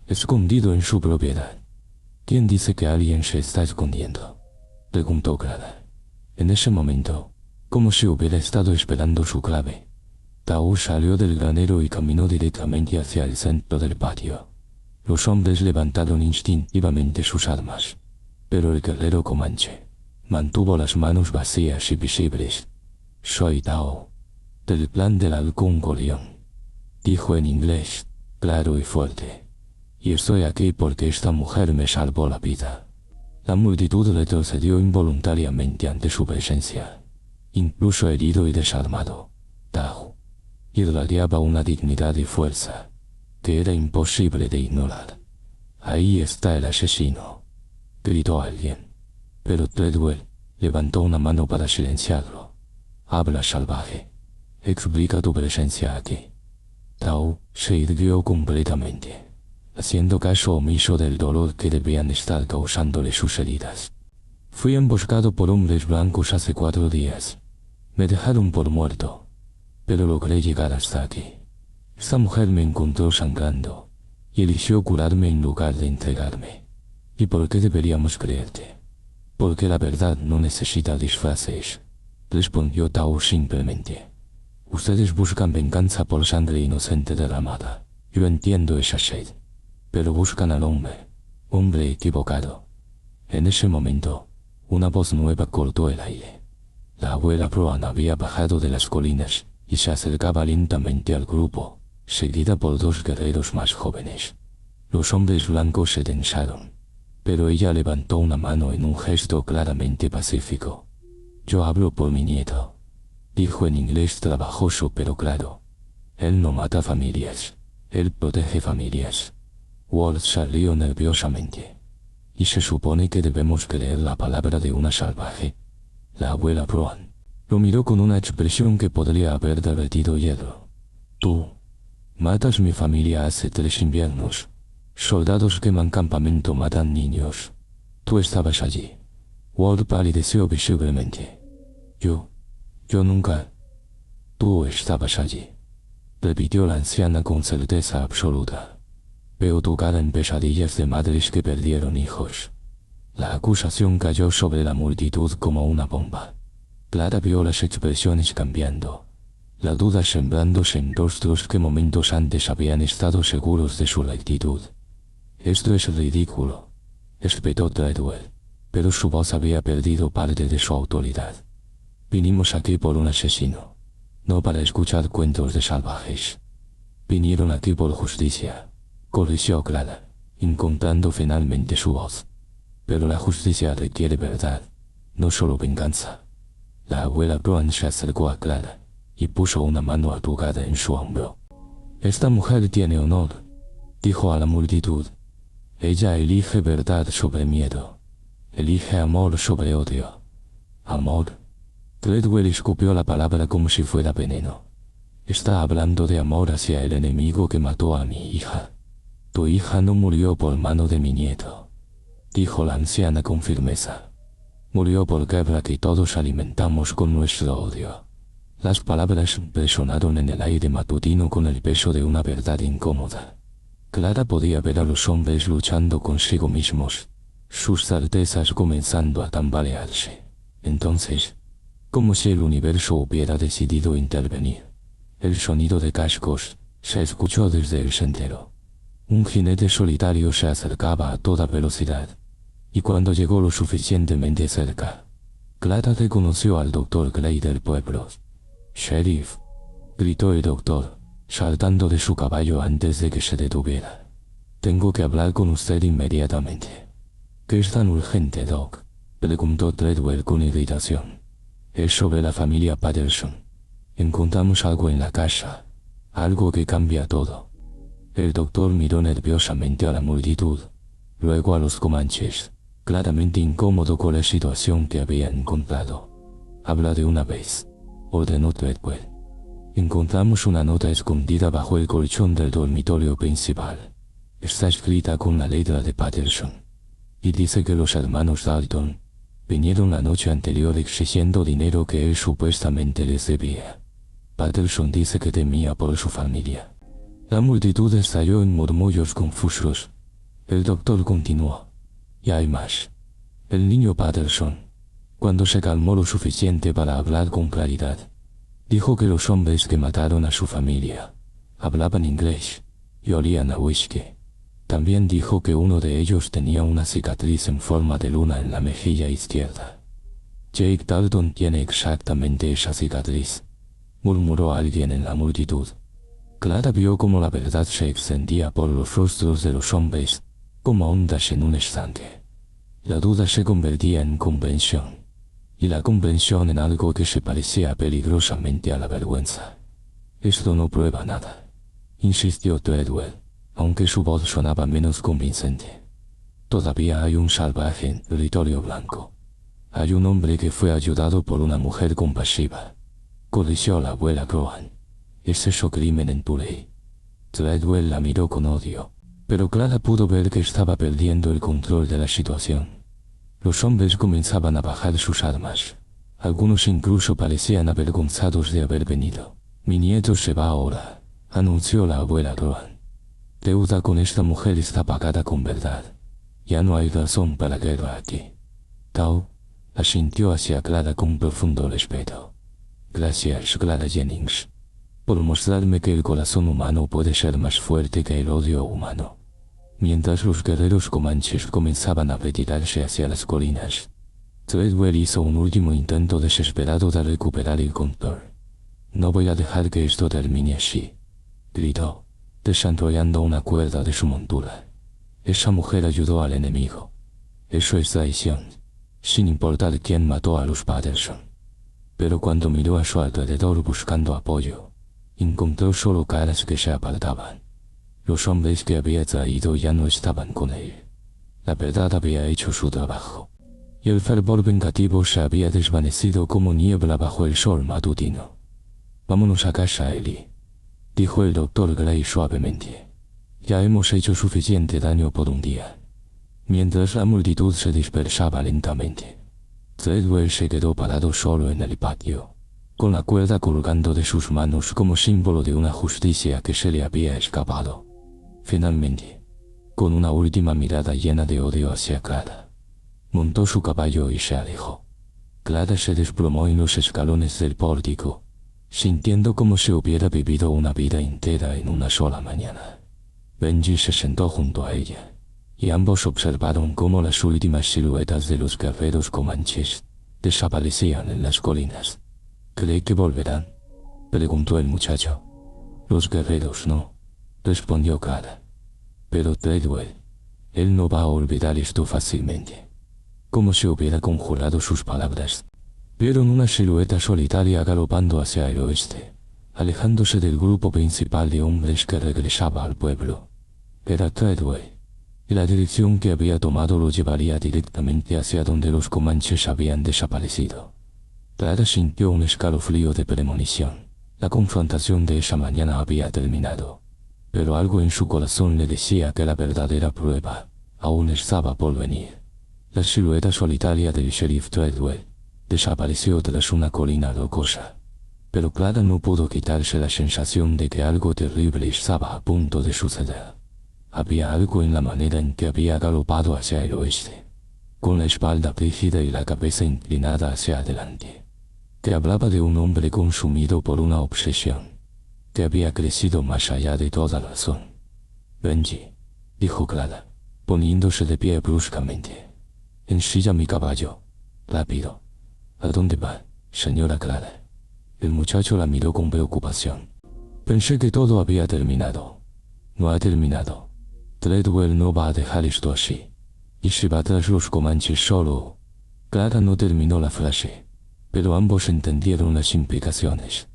escondido en su propiedad. ¿Quién dice que alguien se está escondiendo?, preguntó Clara. En ese momento, como si hubiera estado esperando su clave, Tao salió del granero y caminó directamente hacia el centro del patio. Los hombres levantaron instintivamente sus armas, pero el guerrero comanche mantuvo las manos vacías y visibles. Soy Tao, del clan del halcón Golión, dijo en inglés, claro y fuerte. Y estoy aquí porque esta mujer me salvó la vida. La multitud retrocedió involuntariamente ante su presencia. Incluso herido y desarmado, Tao irradiaba una dignidad y fuerza que era imposible de ignorar. Ahí está el asesino, gritó alguien. Pero Treadwell levantó una mano para silenciarlo. Habla, salvaje. Explica tu presencia aquí. Tao se irguió completamente, haciendo caso omiso del dolor que debían estar causándole sus heridas. Fui emboscado por hombres blancos hace 4 días. Me dejaron por muerto, pero logré llegar hasta aquí. Esta mujer me encontró sangrando y eligió curarme en lugar de entregarme. ¿Y por qué deberíamos creerte? Porque la verdad no necesita disfraces, respondió Tao simplemente. Ustedes buscan venganza por sangre inocente derramada. Yo entiendo esa sed, pero buscan al hombre equivocado. En ese momento, una voz nueva cortó el aire. La abuela Brown había bajado de las colinas y se acercaba lentamente al grupo, seguida por 2 guerreros más jóvenes. Los hombres blancos se tensaron, pero ella levantó una mano en un gesto claramente pacífico. Yo hablo por mi nieto, dijo en inglés trabajoso pero claro. Él no mata familias, él protege familias. Walt salió nerviosamente. ¿Y se supone que debemos creer la palabra de una salvaje? La abuela Brown lo miró con una expresión que podría haber derretido hielo. Tú matas mi familia hace 3 inviernos, Soldados queman campamento, matan niños. Tú estabas allí. Walt palideció visiblemente. Yo nunca. Tú estabas allí. Repitió la anciana con certeza absoluta. Veo tu cara en pesadillas de madres que perdieron hijos. La acusación cayó sobre la multitud como una bomba. Clara vio las expresiones cambiando. La duda sembrándose en rostros que momentos antes habían estado seguros de su rectitud. Esto es ridículo, espetó Treadwell, pero su voz había perdido parte de su autoridad. Vinimos aquí por un asesino, no para escuchar cuentos de salvajes. Vinieron aquí por justicia, corrigió Clara, encontrando finalmente su voz. Pero la justicia requiere verdad, no solo venganza. La abuela Brown se acercó a Clara y puso una mano arrugada en su hombro. Esta mujer tiene honor, dijo a la multitud. Ella elige verdad sobre miedo. Elige amor sobre odio. Amor. Treadwell escupió la palabra como si fuera veneno. Está hablando de amor hacia el enemigo que mató a mi hija. Tu hija no murió por mano de mi nieto, dijo la anciana con firmeza. Murió por guerra que todos alimentamos con nuestro odio. Las palabras resonaron en el aire matutino con el peso de una verdad incómoda. Clara podía ver a los hombres luchando consigo mismos, sus certezas comenzando a tambalearse. Entonces, como si el universo hubiera decidido intervenir, el sonido de cascos se escuchó desde el sendero. Un jinete solitario se acercaba a toda velocidad, y cuando llegó lo suficientemente cerca, Clara reconoció al doctor Gray del pueblo. «Sheriff», gritó el doctor, saltando de su caballo antes de que se detuviera. «Tengo que hablar con usted inmediatamente». «¿Qué es tan urgente, Doc?», preguntó Treadwell con irritación. «Es sobre la familia Patterson. Encontramos algo en la casa, algo que cambia todo». El doctor miró nerviosamente a la multitud, luego a los comanches, claramente incómodo con la situación que había encontrado. «Habla de una vez», ordenó Treadwell. «Encontramos una nota escondida bajo el colchón del dormitorio principal. Está escrita con la letra de Patterson, y dice que los hermanos Dalton vinieron la noche anterior exigiendo dinero que él supuestamente les debía. Patterson dice que temía por su familia». La multitud estalló en murmullos confusos. El doctor continuó. «Y hay más. El niño Patterson, cuando se calmó lo suficiente para hablar con claridad, dijo que los hombres que mataron a su familia hablaban inglés y olían a whisky. También dijo que uno de ellos tenía una cicatriz en forma de luna en la mejilla izquierda. Jake Dalton tiene exactamente esa cicatriz», murmuró alguien en la multitud. Clara vio cómo la verdad se extendía por los rostros de los hombres, como ondas en un estanque. La duda se convertía en comprensión, y la comprensión en algo que se parecía peligrosamente a la vergüenza. «Esto no prueba nada», insistió Treadwell, aunque su voz sonaba menos convincente. «Todavía hay un salvaje en territorio blanco. Hay un hombre que fue ayudado por una mujer compasiva», corrigió la abuela Grohan. «¿Es eso crimen en tu ley?». Treadwell la miró con odio, pero Clara pudo ver que estaba perdiendo el control de la situación. Los hombres comenzaban a bajar sus armas. Algunos incluso parecían avergonzados de haber venido. «Mi nieto se va ahora», anunció la abuela Grohan. «Deuda con esta mujer está pagada con verdad. Ya no hay razón para guerra aquí». Tao asintió hacia Clara con profundo respeto. «Gracias, Clara Jennings, por mostrarme que el corazón humano puede ser más fuerte que el odio humano». Mientras los guerreros comanches comenzaban a retirarse hacia las colinas, Treadwell hizo un último intento desesperado de recuperar el control. «No voy a dejar que esto termine así», gritó, desenrollando una cuerda de su montura. «Esa mujer ayudó al enemigo. Eso es traición, sin importar quién mató a los Patterson». Pero cuando miró a su alrededor buscando apoyo, encontró solo caras que se apartaban. Los hombres que había traído ya no estaban con él. La verdad había hecho su trabajo, y el fervor vengativo se había desvanecido como niebla bajo el sol matutino. «Vámonos a casa, Ellie», dijo el doctor Gray suavemente. Ya hemos hecho suficiente daño por un día. Mientras la multitud se dispersaba lentamente, Treadwell se quedó parado solo en el patio, con la cuerda colgando de sus manos como símbolo de una justicia que se le había escapado. Finalmente, con una última mirada llena de odio hacia Clara, montó su caballo y se alejó. Clara se desplomó en los escalones del pórtico, sintiendo como si hubiera vivido una vida entera en una sola mañana. Benji se sentó junto a ella, y ambos observaron cómo las últimas siluetas de los guerreros comanches desaparecían en las colinas. ¿Cree que volverán?, preguntó el muchacho. Los guerreros no, respondió Clara. Pero Treadwell, él no va a olvidar esto fácilmente. Como si hubiera conjurado sus palabras. Vieron una silueta solitaria galopando hacia el oeste, alejándose del grupo principal de hombres que regresaba al pueblo. Era Treadwell, y la dirección que había tomado lo llevaría directamente hacia donde los comanches habían desaparecido. Clara sintió un escalofrío de premonición. La confrontación de esa mañana había terminado, pero algo en su corazón le decía que la verdadera prueba aún estaba por venir. La silueta solitaria del sheriff Treadwell desapareció tras una colina rocosa, pero Clara no pudo quitarse la sensación de que algo terrible estaba a punto de suceder. Había algo en la manera en que había galopado hacia el oeste, con la espalda rígida y la cabeza inclinada hacia adelante, que hablaba de un hombre consumido por una obsesión, que había crecido más allá de toda razón. «Benji», dijo Clara, poniéndose de pie bruscamente. «Ensilla mi caballo, rápido». «¿A dónde va, señora Clara?». El muchacho la miró con preocupación. «Pensé que todo había terminado». «No ha terminado. Treadwell no va a dejar esto así. Y si va tras los comanches solo». Clara no terminó la frase, pero ambos entendieron las implicaciones.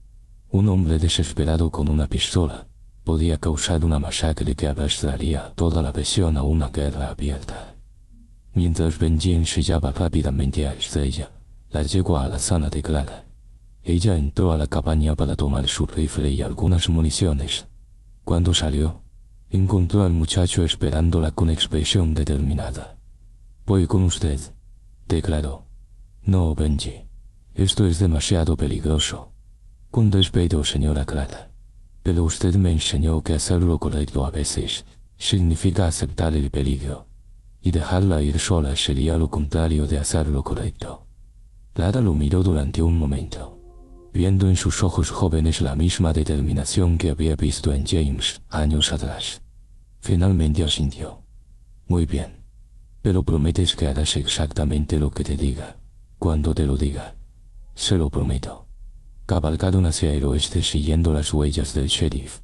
Un hombre desesperado con una pistola podía causar una masacre que arrastraría toda la región a una guerra abierta. Mientras Benji ensillaba rápidamente a Estrella, la yegua alazana de Clara, ella entró a la cabaña para tomar su rifle y algunas municiones. Cuando salió, encontró al muchacho esperándola con expresión determinada. «Voy con usted», declaró. «No, Benji. Esto es demasiado peligroso». «Con respeto, señora Clara. Pero usted me enseñó que hacer lo correcto a veces significa aceptar el peligro, y dejarla ir sola sería lo contrario de hacer lo correcto». Clara lo miró durante un momento, viendo en sus ojos jóvenes la misma determinación que había visto en James años atrás. Finalmente asintió. «Muy bien. Pero prometes que harás exactamente lo que te diga, cuando te lo diga». «Se lo prometo». Cabalgaron hacia el oeste siguiendo las huellas del sheriff,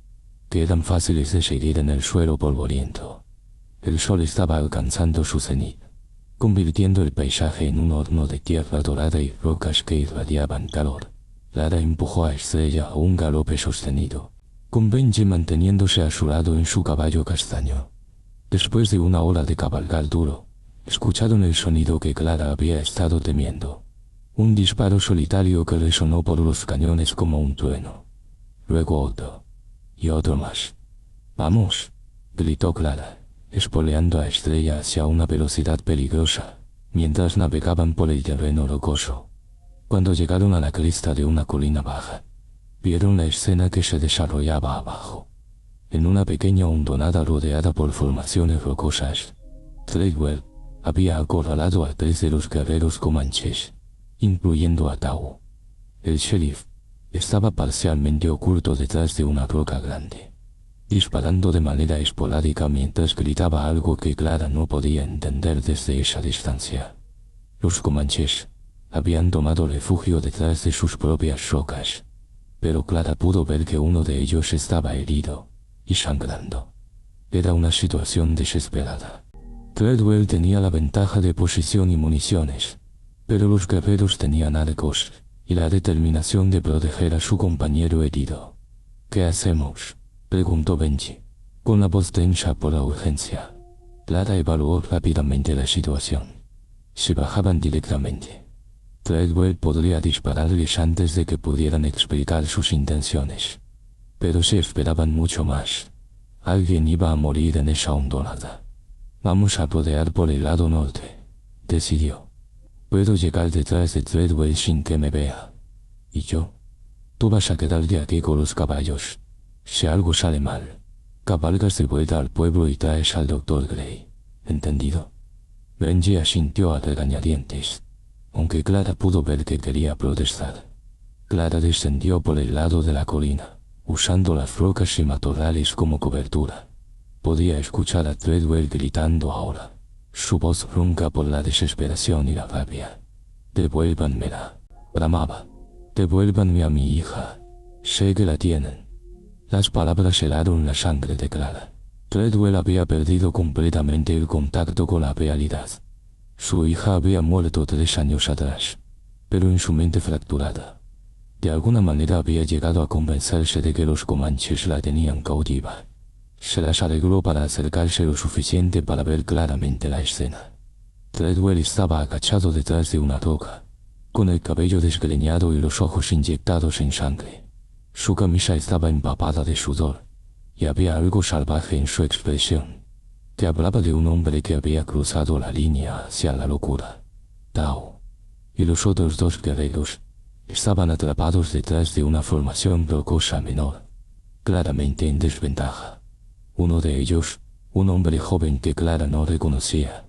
que eran fáciles de seguir en el suelo polvoriento. El sol estaba alcanzando su cenit, convirtiendo el paisaje en un horno de tierra dorada y rocas que irradiaban calor. Clara empujó a Estrella a un galope sostenido, con Benji manteniéndose a su lado en su caballo castaño. Después de una hora de cabalgar duro, escucharon el sonido que Clara había estado temiendo. Un disparo solitario que resonó por los cañones como un trueno. Luego otro. Y otro más. «Vamos», gritó Clara, espoleando a Estrella hacia una velocidad peligrosa, mientras navegaban por el terreno rocoso. Cuando llegaron a la cresta de una colina baja, vieron la escena que se desarrollaba abajo. En una pequeña hondonada rodeada por formaciones rocosas, Treadwell había acorralado a 3 de los guerreros comanches, incluyendo a Tao. El sheriff estaba parcialmente oculto detrás de una roca grande, disparando de manera esporádica mientras gritaba algo que Clara no podía entender desde esa distancia. Los comanches habían tomado refugio detrás de sus propias rocas, pero Clara pudo ver que uno de ellos estaba herido y sangrando. Era una situación desesperada. Treadwell tenía la ventaja de posición y municiones, pero los guerreros tenían arcos y la determinación de proteger a su compañero herido. «¿Qué hacemos?», preguntó Benji, con la voz tensa por la urgencia. Clara evaluó rápidamente la situación. Si bajaban directamente, Treadwell podría dispararles antes de que pudieran explicar sus intenciones. Pero si esperaban mucho más, Alguien iba a morir en esa hondonada. Vamos a rodear por el lado norte, decidió. Puedo llegar detrás de Treadwell sin que me vea. ¿Y yo? Tú vas a quedarte aquí con los caballos. Si algo sale mal, cabalgas de vuelta al pueblo y traes al Dr. Gray. ¿Entendido? Benji asintió a regañadientes, aunque Clara pudo ver que quería protestar. Clara descendió por el lado de la colina, usando las rocas y matorrales como cobertura. Podía escuchar a Treadwell gritando ahora, su voz ronca por la desesperación y la rabia. «Devuélvanmela», bramaba. «Devuélvanme a mi hija. Sé que la tienen». Las palabras helaron la sangre de Clara. Treadwell había perdido completamente el contacto con la realidad. Su hija había muerto 3 años atrás, pero en su mente fracturada, de alguna manera había llegado a convencerse de que los comanches la tenían cautiva. Se las arregló para acercarse lo suficiente para ver claramente la escena. Treadwell estaba agachado detrás de una roca, con el cabello desgreñado y los ojos inyectados en sangre. Su camisa estaba empapada de sudor, y había algo salvaje en su expresión, que hablaba de un hombre que había cruzado la línea hacia la locura. Tao y los otros 2 guerreros estaban atrapados detrás de una formación rocosa menor, claramente en desventaja. Uno de ellos, un hombre joven que Clara no reconocía,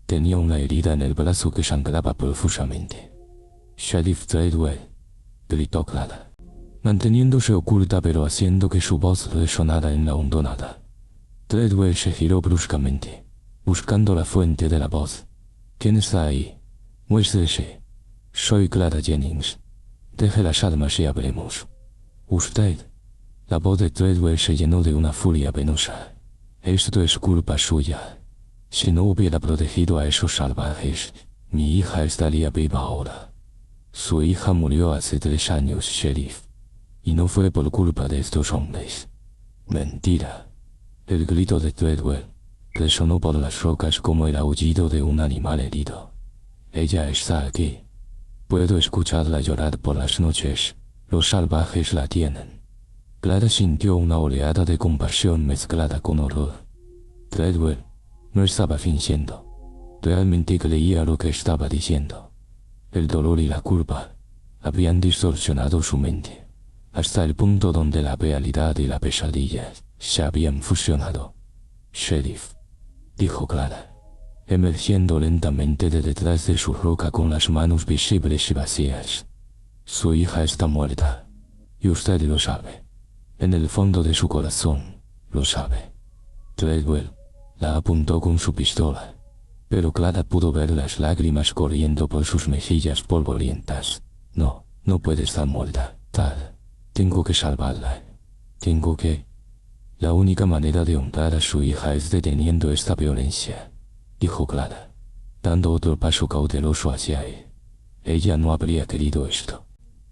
tenía una herida en el brazo que sangraba profusamente. «Sheriff Treadwell», gritó Clara, manteniéndose oculta pero haciendo que su voz resonara en la hondonada. Treadwell se giró bruscamente, buscando la fuente de la voz. «¿Quién está ahí? Muéstrese». «Soy Clara Jennings. Deje las armas y hablemos». «¿Usted?» La voz de Treadwell se llenó de una furia penosa. «Esto es culpa suya. Si no hubiera protegido a esos salvajes, mi hija estaría viva ahora. Su hija murió hace 3 años, sheriff. Y no fue por culpa de estos hombres». «Mentira». El grito de Treadwell resonó por las rocas como el aullido de un animal herido. «Ella está aquí. Puedo escucharla llorar por las noches. Los salvajes la tienen». Clara sintió una oleada de compasión mezclada con horror. Treadwell no estaba fingiendo. Realmente creía lo que estaba diciendo. El dolor y la culpa habían distorsionado su mente, hasta el punto donde la realidad y la pesadilla se habían fusionado. «Sheriff», dijo Clara, emergiendo lentamente de detrás de su roca con las manos visibles y vacías. «Su hija está muerta, y usted lo sabe. En el fondo de su corazón, lo sabe». Treadwell la apuntó con su pistola, pero Clara pudo ver las lágrimas corriendo por sus mejillas polvorientas. «No, no puede estar muerta, Tad. Tengo que salvarla. Tengo que...». «La única manera de honrar a su hija es deteniendo esta violencia», dijo Clara, dando otro paso cauteloso hacia él. Ella no habría querido esto.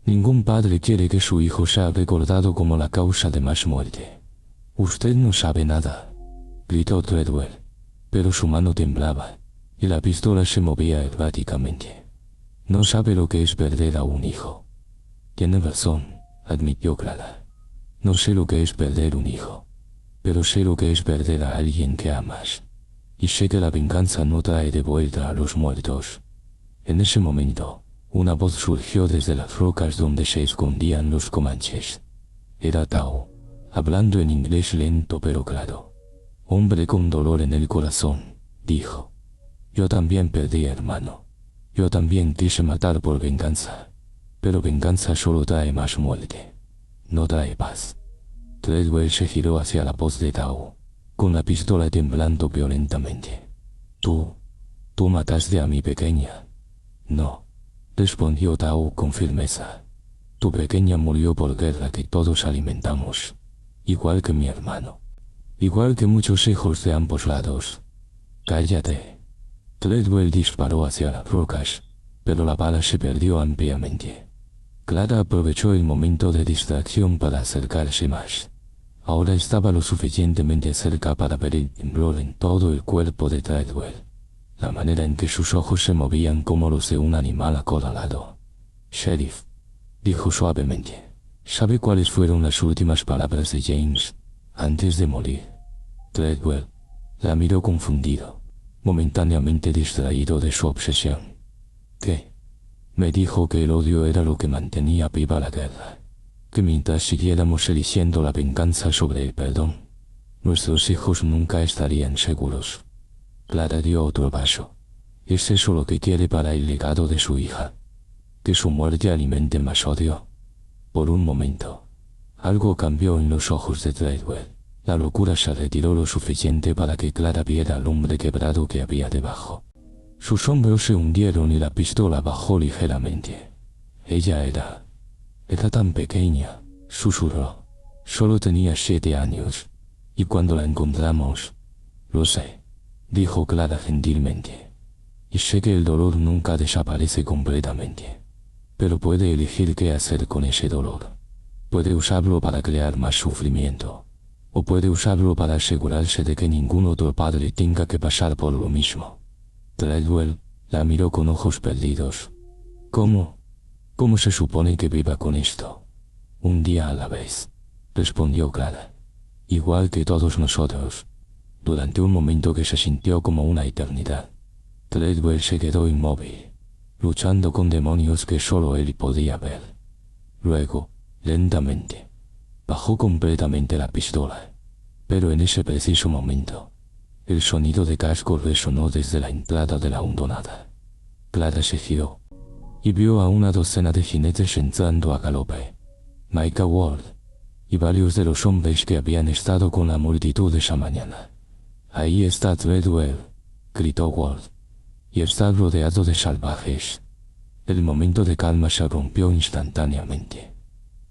Ningún padre quiere que su hijo sea recordado como la causa de más muerte. «Usted no sabe nada», gritó Treadwell, pero su mano temblaba, y la pistola se movía erráticamente. «No sabe lo que es perder a un hijo». «Tiene razón», admitió Clara. «No sé lo que es perder un hijo, pero sé lo que es perder a alguien que amas. Y sé que la venganza no trae de vuelta a los muertos». En ese momento, una voz surgió desde las rocas donde se escondían los comanches. Era Tao, hablando en inglés lento pero claro. «Hombre con dolor en el corazón», dijo. «Yo también perdí hermano. Yo también quise matar por venganza. Pero venganza solo trae más muerte. No trae paz». Treadwell se giró hacia la voz de Tao, con la pistola temblando violentamente. «Tú mataste a mi pequeña». «No», respondió Tao con firmeza. «Tu pequeña murió por guerra que todos alimentamos, igual que mi hermano. Igual que muchos hijos de ambos lados». «Cállate». Treadwell disparó hacia las rocas, pero la bala se perdió ampliamente. Clara aprovechó el momento de distracción para acercarse más. Ahora estaba lo suficientemente cerca para ver el temblor en todo el cuerpo de Treadwell, la manera en que sus ojos se movían como los de un animal acorralado. «Sheriff», dijo suavemente, «¿sabe cuáles fueron las últimas palabras de James antes de morir?» Treadwell la miró confundido, momentáneamente distraído de su obsesión. ¿Qué? Me dijo que el odio era lo que mantenía viva la guerra, que mientras siguiéramos eligiendo la venganza sobre el perdón, nuestros hijos nunca estarían seguros. Clara dio otro paso. ¿Es eso lo que quiere para el legado de su hija? ¿Que su muerte alimente más odio? Por un momento, algo cambió en los ojos de Treadwell. La locura se retiró lo suficiente para que Clara viera al hombre quebrado que había debajo. Sus hombros se hundieron y la pistola bajó ligeramente. Ella era tan pequeña, susurró. Solo tenía 7 años. Y cuando la encontramos, lo sé, dijo Clara gentilmente. Y sé que el dolor nunca desaparece completamente. Pero puede elegir qué hacer con ese dolor. Puede usarlo para crear más sufrimiento. O puede usarlo para asegurarse de que ningún otro padre tenga que pasar por lo mismo. Treadwell la miró con ojos perdidos. ¿Cómo? ¿Cómo se supone que viva con esto? Un día a la vez, respondió Clara. Igual que todos nosotros. Durante un momento que se sintió como una eternidad, Treadwell se quedó inmóvil, luchando con demonios que solo él podía ver. Luego, lentamente, bajó completamente la pistola. Pero en ese preciso momento, el sonido de casco resonó desde la entrada de la hondonada. Clara se giró y vio a una docena de jinetes entrando a galope. Micah Ward y varios de los hombres que habían estado con la multitud esa mañana. Ahí está Treadwell, gritó Ward, y está rodeado de salvajes. El momento de calma se rompió instantáneamente.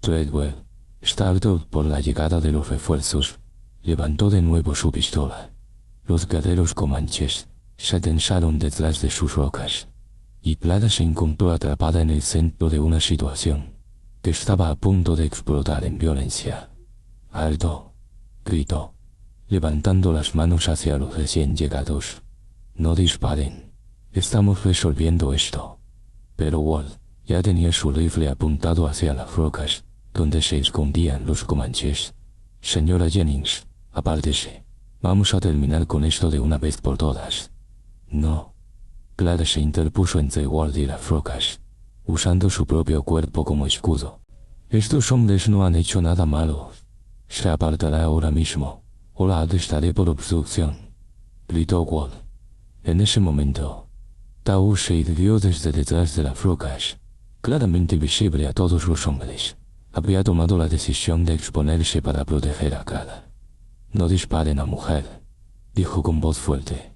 Treadwell, startled por la llegada de los refuerzos, levantó de nuevo su pistola. Los guerreros comanches se tensaron detrás de sus rocas, y Clara se encontró atrapada en el centro de una situación que estaba a punto de explotar en violencia. «¡Alto!», gritó, levantando las manos hacia los recién llegados. «No disparen. Estamos resolviendo esto». Pero Ward ya tenía su rifle apuntado hacia las rocas, donde se escondían los comanches. «Señora Jennings, apártese. Vamos a terminar con esto de una vez por todas». «No». Clara se interpuso entre Ward y las rocas, usando su propio cuerpo como escudo. «Estos hombres no han hecho nada malo. Se apartará ahora mismo, o la arrestaré por obstrucción», gritó Ward. En ese momento, Tao se irguió desde detrás de las rocas, claramente visible a todos los hombres. Había tomado la decisión de exponerse para proteger a Clara. «No disparen a mujer», dijo con voz fuerte.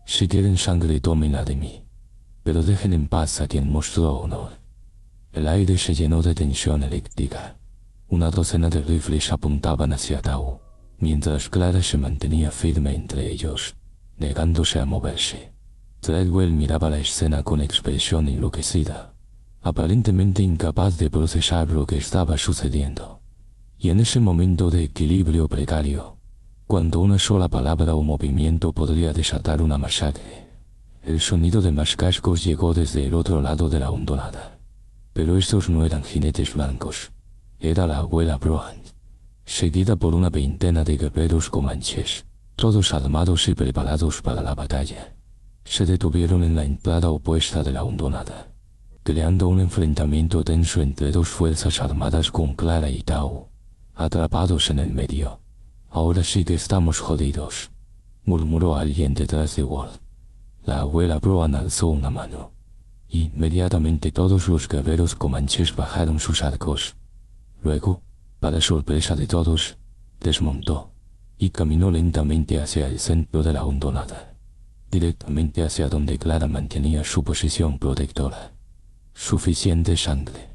«Si quieren sangre, tómenla de mí. Pero dejen en paz a quien mostró honor». El aire se llenó de tensión eléctrica. Una docena de rifles apuntaban hacia Tao, mientras Clara se mantenía firme entre ellos, negándose a moverse. Treadwell miraba la escena con expresión enloquecida, aparentemente incapaz de procesar lo que estaba sucediendo. Y en ese momento de equilibrio precario, cuando una sola palabra o movimiento podría desatar una masacre, el sonido de más cascos llegó desde el otro lado de la hondonada. Pero estos no eran jinetes blancos. Era la abuela Brohan, seguida por una veintena de guerreros comanches, todos armados y preparados para la batalla. Se detuvieron en la entrada opuesta de la hondonada, creando un enfrentamiento tenso entre dos fuerzas armadas con Clara y Tao, atrapados en el medio. «Ahora sí que estamos jodidos», murmuró alguien detrás de Ward. La abuela Brohan alzó una mano. Inmediatamente todos los guerreros comanches bajaron sus arcos. Luego, para sorpresa de todos, desmontó y caminó lentamente hacia el centro de la hondonada, directamente hacia donde Clara mantenía su posición protectora. «Suficiente sangre»,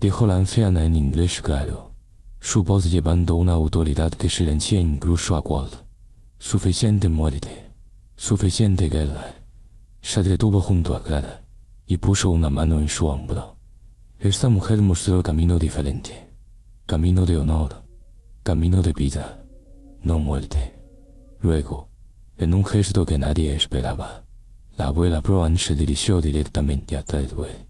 dijo la anciana en inglés claro, su voz llevando una autoridad que silencié incluso a Ward. «Suficiente muerte. Suficiente guerra». Se detuvo junto a Clara y puso una mano en su hombro. Esta mujer mostró camino diferente, camino de honor, camino de vida, no muerte. Luego, en un gesto que nadie esperaba, la abuela Brohan se dirigió directamente a Treadwell.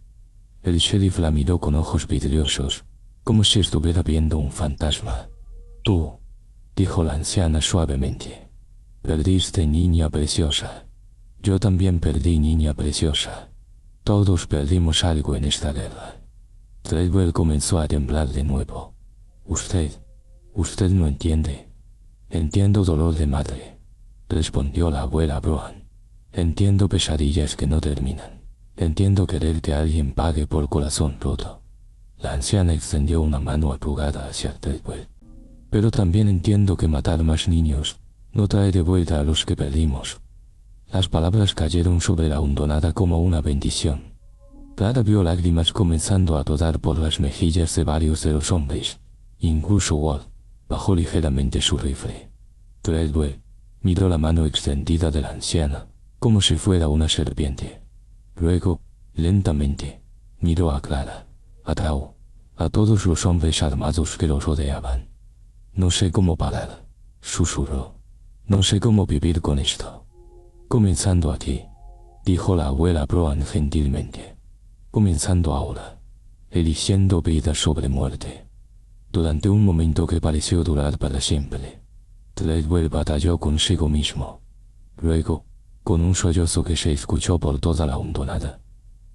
El sheriff la miró con ojos vidriosos, como si estuviera viendo un fantasma. «Tú», dijo la anciana suavemente, Perdiste, niña preciosa. Yo también perdí, niña preciosa. Todos perdimos algo en esta guerra. Treadwell comenzó a temblar de nuevo. Usted no entiende. Entiendo dolor de madre, respondió la abuela Brown. Entiendo pesadillas que no terminan. Entiendo querer que alguien pague por corazón roto. La anciana extendió una mano arrugada hacia Treadwell. Pero también entiendo que matar más niños no trae de vuelta a los que perdimos. Las palabras cayeron sobre la hondonada como una bendición. Clara vio lágrimas comenzando a rodar por las mejillas de varios de los hombres. Incluso Walt bajó ligeramente su rifle. Treadwell miró la mano extendida de la anciana, como si fuera una serpiente. Luego, lentamente, miró a Clara, a Tao, a todos los hombres armados que los rodeaban. No sé cómo parar, susurró. No sé cómo vivir con esto. Comenzando aquí, dijo la abuela Brown gentilmente. Comenzando ahora, eligiendo vida sobre muerte. Durante un momento que pareció durar para siempre, Treadwell batalló consigo mismo. Luego, con un sollozo que se escuchó por toda la hondonada,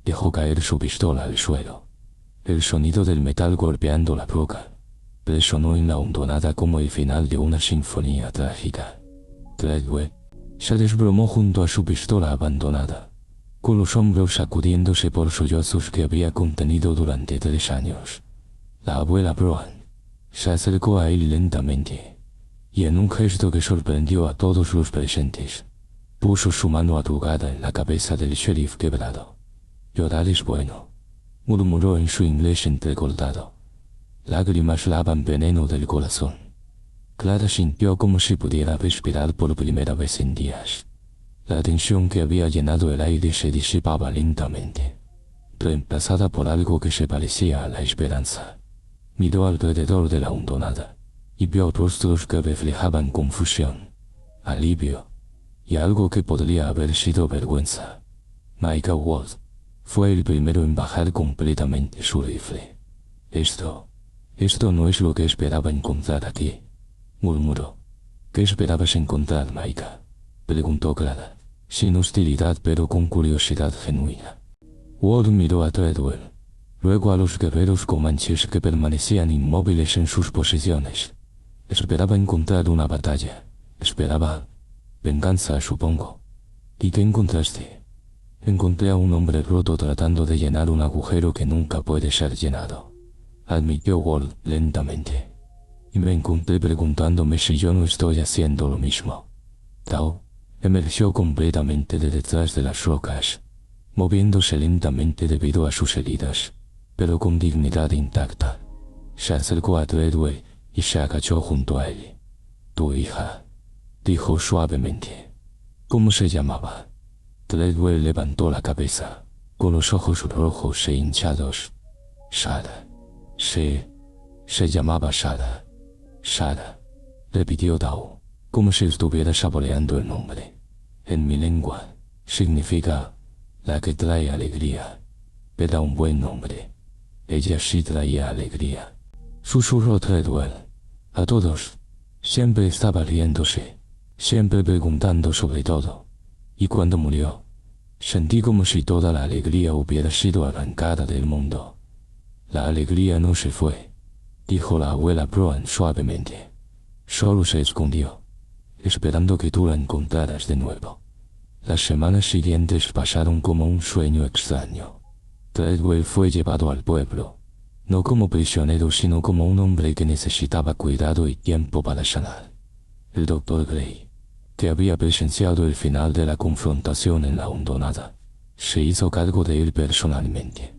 dejó caer su pistola al suelo. El sonido del metal golpeando la roca resonó en la hondonada como el final de una sinfonía trágica. Treadwell se desplomó junto a su pistola abandonada, con los hombros sacudiéndose por sollozos que había contenido durante 3 años. La abuela Brown se acercó a él lentamente, y en un gesto que sorprendió a todos los presentes, puso su mano arrugada en la cabeza del sheriff quebrado. Llorar es bueno, murmuró en su inglés entrecortado. Lágrimas lavan veneno del corazón. Clara sintió como si pudiera respirar por primera vez en días. La tensión que había llenado el aire se disipaba lentamente, reemplazada por algo que se parecía a la esperanza. Miró alrededor de la hondonada y vio rostros que reflejaban confusión, alivio y algo que podría haber sido vergüenza. Micah Ward fue el primero en bajar completamente su rifle. Esto no es lo que esperaba encontrar aquí, murmuró. ¿Qué esperabas encontrar, Micah?, preguntó Clara, sin hostilidad pero con curiosidad genuina. Ward miró a Treadwell, luego a los guerreros comanches que permanecían inmóviles en sus posiciones. Esperaba encontrar una batalla. Esperaba venganza, supongo. ¿Y qué encontraste? Encontré a un hombre roto tratando de llenar un agujero que nunca puede ser llenado, admitió Ward lentamente. Y me encontré preguntándome si yo no estoy haciendo lo mismo. Tao emergió completamente de detrás de las rocas, moviéndose lentamente debido a sus heridas, pero con dignidad intacta. Se acercó a Treadwell y se agachó junto a él. Tu hija, dijo suavemente. ¿Cómo se llamaba? Treadwell levantó la cabeza, con los ojos rojos e hinchados. Sarah. Se llamaba Sarah. Sarah, repitió Tao, como si estuviera saboreando el nombre. En mi lengua, significa la que trae alegría. Era un buen nombre. Ella sí traía alegría. Susurró Treadwell. A todos. Siempre estaba riéndose, siempre preguntando sobre todo. Y cuando murió, sentí como si toda la alegría hubiera sido arrancada del mundo. La alegría no se fue, dijo la abuela Brown suavemente. Solo se escondió, esperando que tú la encontraras de nuevo. Las semanas siguientes pasaron como un sueño extraño. Treadwell fue llevado al pueblo, no como prisionero sino como un hombre que necesitaba cuidado y tiempo para sanar. El Dr. Gray, que había presenciado el final de la confrontación en la hondonada, se hizo cargo de él personalmente.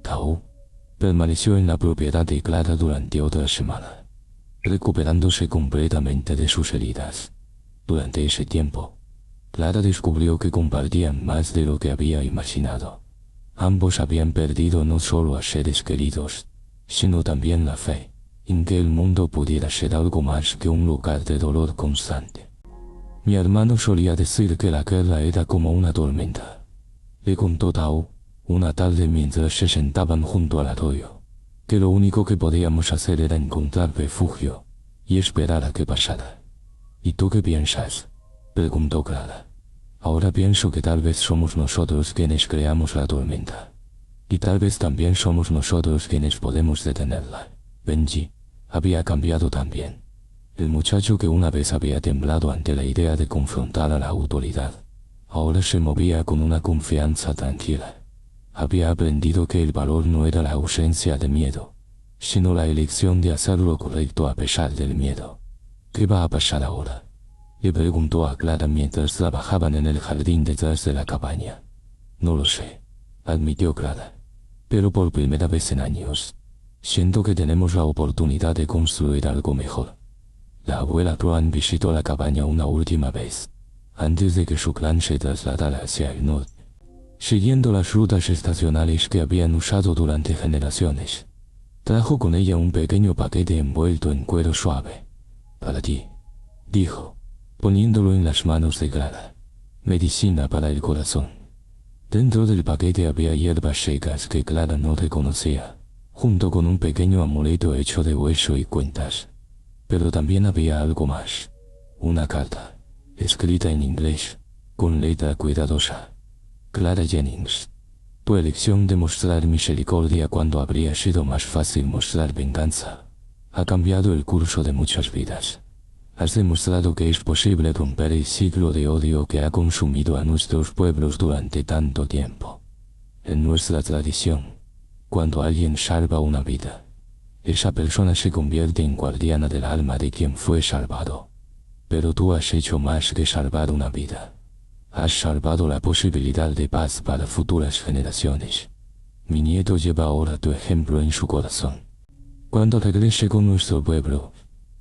Tao permaneció en la propiedad de Clara durante otra semana, recuperándose completamente de sus heridas. Durante ese tiempo, Clara descubrió que compartían más de lo que había imaginado. Ambos habían perdido no solo a seres queridos, sino también la fe en que el mundo pudiera ser algo más que un lugar de dolor constante. Mi hermano solía decir que la guerra era como una tormenta, le contó Tao una tarde mientras se sentaban junto al arroyo, que lo único que podíamos hacer era encontrar refugio y esperar a que pasara. ¿Y tú qué piensas? preguntó Clara. Ahora pienso que tal vez somos nosotros quienes creamos la tormenta. Y tal vez también somos nosotros quienes podemos detenerla. Benji había cambiado también. El muchacho que una vez había temblado ante la idea de confrontar a la autoridad, ahora se movía con una confianza tranquila. Había aprendido que el valor no era la ausencia de miedo, sino la elección de hacer lo correcto a pesar del miedo. ¿Qué va a pasar ahora?, le preguntó a Clara mientras trabajaban en el jardín detrás de la cabaña. No lo sé, admitió Clara. Pero por primera vez en años, siento que tenemos la oportunidad de construir algo mejor. La abuela Roan visitó la cabaña una última vez, antes de que su clan se trasladara hacia el norte, siguiendo las rutas estacionales que habían usado durante generaciones. Trajo con ella un pequeño paquete envuelto en cuero suave. Para ti, dijo, poniéndolo en las manos de Clara. Medicina para el corazón. Dentro del paquete había hierbas secas que Clara no reconocía, junto con un pequeño amuleto hecho de hueso y cuentas. Pero también había algo más. Una carta, escrita en inglés, con letra cuidadosa. Clara Jennings. Tu elección de mostrar misericordia cuando habría sido más fácil mostrar venganza ha cambiado el curso de muchas vidas. Has demostrado que es posible romper el ciclo de odio que ha consumido a nuestros pueblos durante tanto tiempo. En nuestra tradición, cuando alguien salva una vida, esa persona se convierte en guardiana del alma de quien fue salvado. Pero tú has hecho más que salvar una vida. Has salvado la posibilidad de paz para futuras generaciones. Mi nieto lleva ahora tu ejemplo en su corazón. Cuando regrese con nuestro pueblo,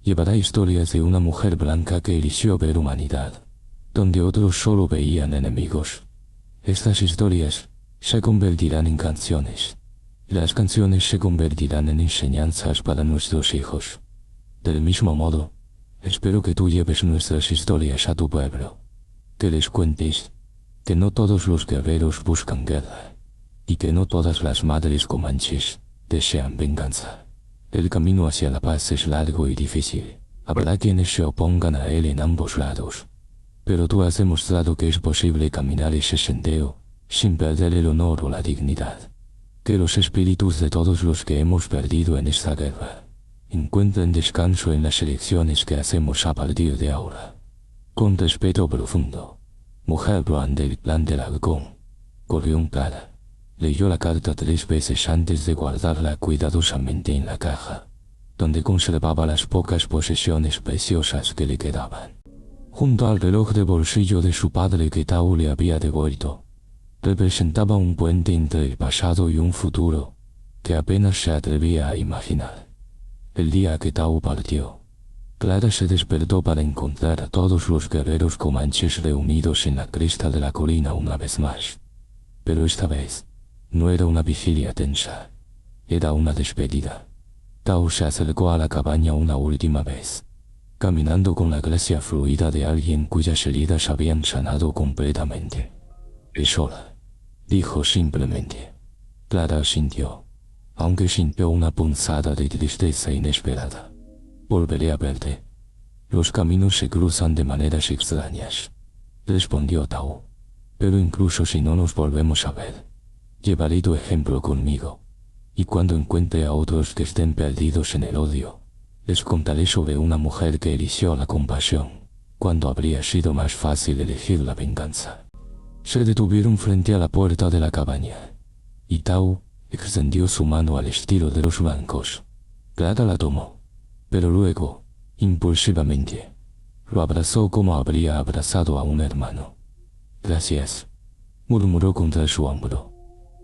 llevará historias de una mujer blanca que eligió ver humanidad, donde otros solo veían enemigos. Estas historias se convertirán en canciones. Las canciones se convertirán en enseñanzas para nuestros hijos. Del mismo modo, espero que tú lleves nuestras historias a tu pueblo. Que les cuentes que no todos los guerreros buscan guerra, y que no todas las madres comanches desean venganza. El camino hacia la paz es largo y difícil. Habrá quienes se opongan a él en ambos lados. Pero tú has demostrado que es posible caminar ese sendero sin perder el honor o la dignidad. Que los espíritus de todos los que hemos perdido en esta guerra encuentren descanso en las elecciones que hacemos a partir de ahora. Con respeto profundo, mujer Roan del clan del halcón. Corrió Clara. Leyó la carta 3 veces antes de guardarla cuidadosamente en la caja, donde conservaba las pocas posesiones preciosas que le quedaban. Junto al reloj de bolsillo de su padre que Tao le había devuelto, representaba un puente entre el pasado y un futuro que apenas se atrevía a imaginar. El día que Tao partió, Clara se despertó para encontrar a todos los guerreros comanches reunidos en la cresta de la colina una vez más. Pero esta vez, no era una vigilia tensa, era una despedida. Tao se acercó a la cabaña una última vez, caminando con la gracia fluida de alguien cuyas heridas habían sanado completamente. Es hora, dijo simplemente. Clara asintió, aunque sintió una punzada de tristeza inesperada. Volveré a verte. Los caminos se cruzan de maneras extrañas, respondió Tao. Pero incluso si no nos volvemos a ver, llevaré tu ejemplo conmigo, y cuando encuentre a otros que estén perdidos en el odio, les contaré sobre una mujer que eligió la compasión, cuando habría sido más fácil elegir la venganza. Se detuvieron frente a la puerta de la cabaña, y Tao extendió su mano al estilo de los blancos. Clara la tomó, pero luego, impulsivamente, lo abrazó como habría abrazado a un hermano. Gracias, murmuró contra su hombro,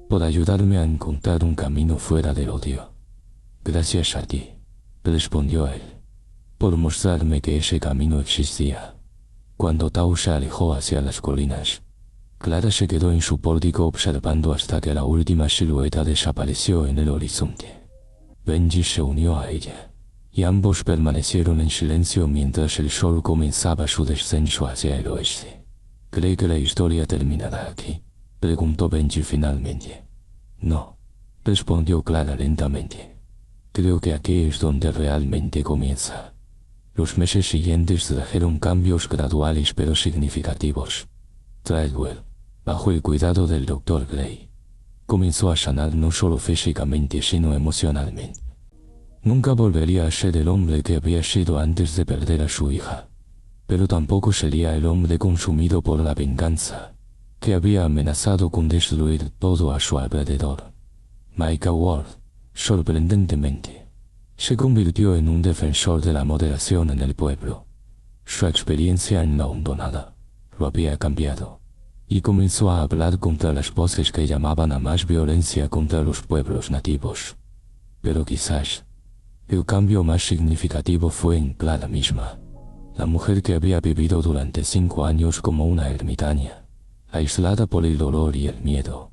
por ayudarme a encontrar un camino fuera del odio. Gracias a ti, respondió él, por mostrarme que ese camino existía. Cuando Tao se alejó hacia las colinas, Clara se quedó en su pórtico observando hasta que la última silueta desapareció en el horizonte. Benji se unió a ella, y ambos permanecieron en silencio mientras el sol comenzaba su descenso hacia el oeste. ¿Cree que la historia terminará aquí?, preguntó Benji finalmente. No, respondió Clara lentamente. Creo que aquí es donde realmente comienza. Los meses siguientes trajeron cambios graduales pero significativos. Treadwell, bajo el cuidado del Dr. Gray, comenzó a sanar no solo físicamente sino emocionalmente. Nunca volvería a ser el hombre que había sido antes de perder a su hija, pero tampoco sería el hombre consumido por la venganza, que había amenazado con destruir todo a su alrededor. Micah Ward, sorprendentemente, se convirtió en un defensor de la moderación en el pueblo. Su experiencia en la hondonada lo había cambiado, y comenzó a hablar contra las voces que llamaban a más violencia contra los pueblos nativos. Pero quizás el cambio más significativo fue en Clara misma, la mujer que había vivido durante 5 años como una ermitaña, aislada por el dolor y el miedo.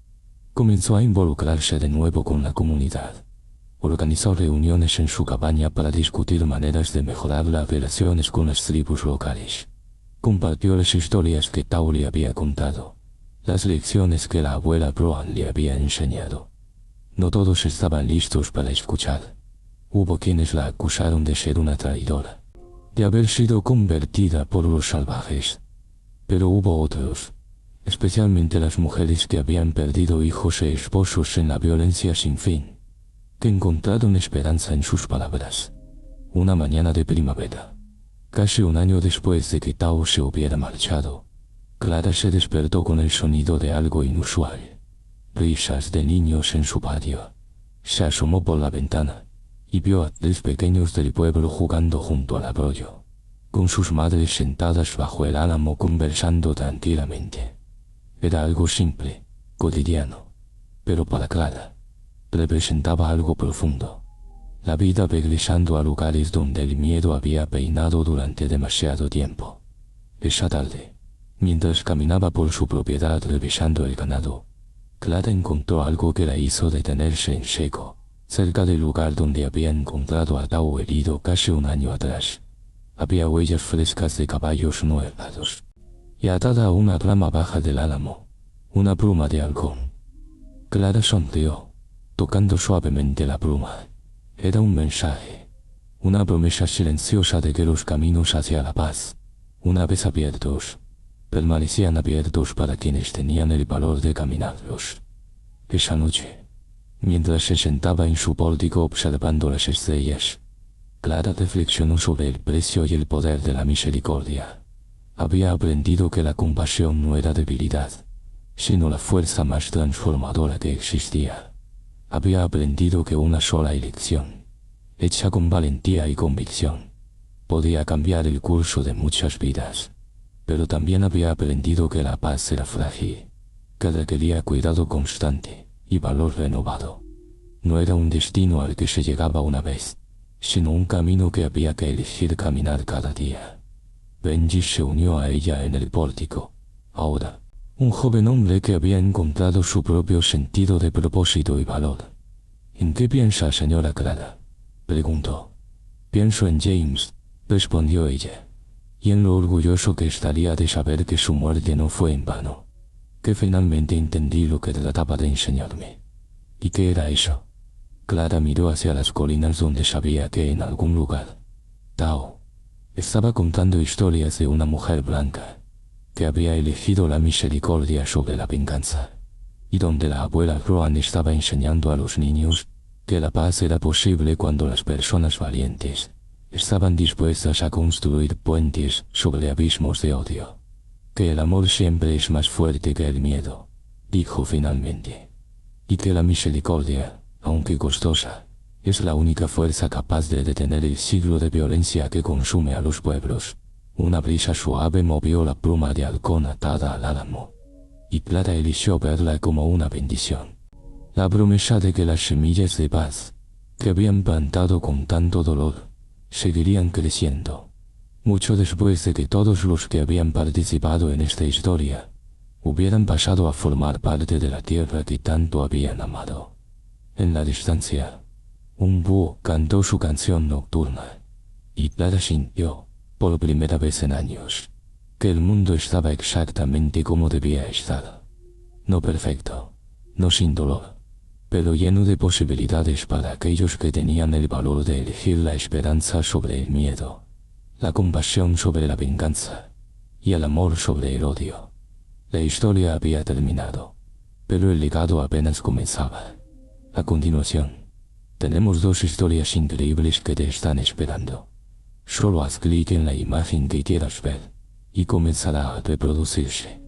Comenzó a involucrarse de nuevo con la comunidad. Organizó reuniones en su cabaña para discutir maneras de mejorar las relaciones con las tribus locales. Compartió las historias que Tao le había contado, las lecciones que la abuela Brown le había enseñado. No todos estaban listos para escuchar. Hubo quienes la acusaron de ser una traidora, de haber sido convertida por los salvajes. Pero hubo otros, especialmente las mujeres que habían perdido hijos e esposos en la violencia sin fin, que encontraron esperanza en sus palabras. Una mañana de primavera, casi un año después de que Tao se hubiera marchado, Clara se despertó con el sonido de algo inusual. Risas de niños en su patio. Se asomó por la ventana y vio a 3 pequeños del pueblo jugando junto al arroyo, con sus madres sentadas bajo el álamo conversando tranquilamente. Era algo simple, cotidiano, pero para Clara representaba algo profundo. La vida regresando a lugares donde el miedo había peinado durante demasiado tiempo. Esa tarde, mientras caminaba por su propiedad revisando el ganado, Clara encontró algo que la hizo detenerse en seco, cerca del lugar donde había encontrado a Tao herido casi un año atrás. Había huellas frescas de caballos no herrados, y atada a una rama baja del álamo, una pluma de halcón. Clara sonrió, tocando suavemente la pluma. Era un mensaje, una promesa silenciosa de que los caminos hacia la paz, una vez abiertos, permanecían abiertos para quienes tenían el valor de caminarlos. Esa noche, mientras se sentaba en su pórtico observando las estrellas, Clara reflexionó sobre el precio y el poder de la misericordia. Había aprendido que la compasión no era debilidad, sino la fuerza más transformadora que existía. Había aprendido que una sola elección, hecha con valentía y convicción, podía cambiar el curso de muchas vidas. Pero también había aprendido que la paz era frágil, que requería cuidado constante y valor renovado. No era un destino al que se llegaba una vez, sino un camino que había que elegir caminar cada día. Benji se unió a ella en el pórtico, ahora, un joven hombre que había encontrado su propio sentido de propósito y valor. ¿En qué piensa, señora Clara?, preguntó. Pienso en James, respondió ella, y en lo orgulloso que estaría de saber que su muerte no fue en vano, que finalmente entendí lo que trataba de enseñarme. ¿Y qué era eso? Clara miró hacia las colinas donde sabía que en algún lugar, Tao estaba contando historias de una mujer blanca que había elegido la misericordia sobre la venganza, y donde la abuela Roan estaba enseñando a los niños que la paz era posible cuando las personas valientes estaban dispuestas a construir puentes sobre abismos de odio. Que el amor siempre es más fuerte que el miedo, dijo finalmente, y que la misericordia, aunque costosa, es la única fuerza capaz de detener el siglo de violencia que consume a los pueblos. Una brisa suave movió la pluma de halcón atada al álamo, y Clara eligió verla como una bendición. La promesa de que las semillas de paz, que habían plantado con tanto dolor, seguirían creciendo, mucho después de que todos los que habían participado en esta historia hubieran pasado a formar parte de la tierra que tanto habían amado. En la distancia, un búho cantó su canción nocturna, y Clara sintió, por primera vez en años, que el mundo estaba exactamente como debía estar. No perfecto, no sin dolor, pero lleno de posibilidades para aquellos que tenían el valor de elegir la esperanza sobre el miedo, la compasión sobre la venganza y el amor sobre el odio. La historia había terminado, pero el legado apenas comenzaba. A continuación, tenemos dos historias increíbles que te están esperando. Solo haz clic en la imagen que quieras ver y comenzará a reproducirse.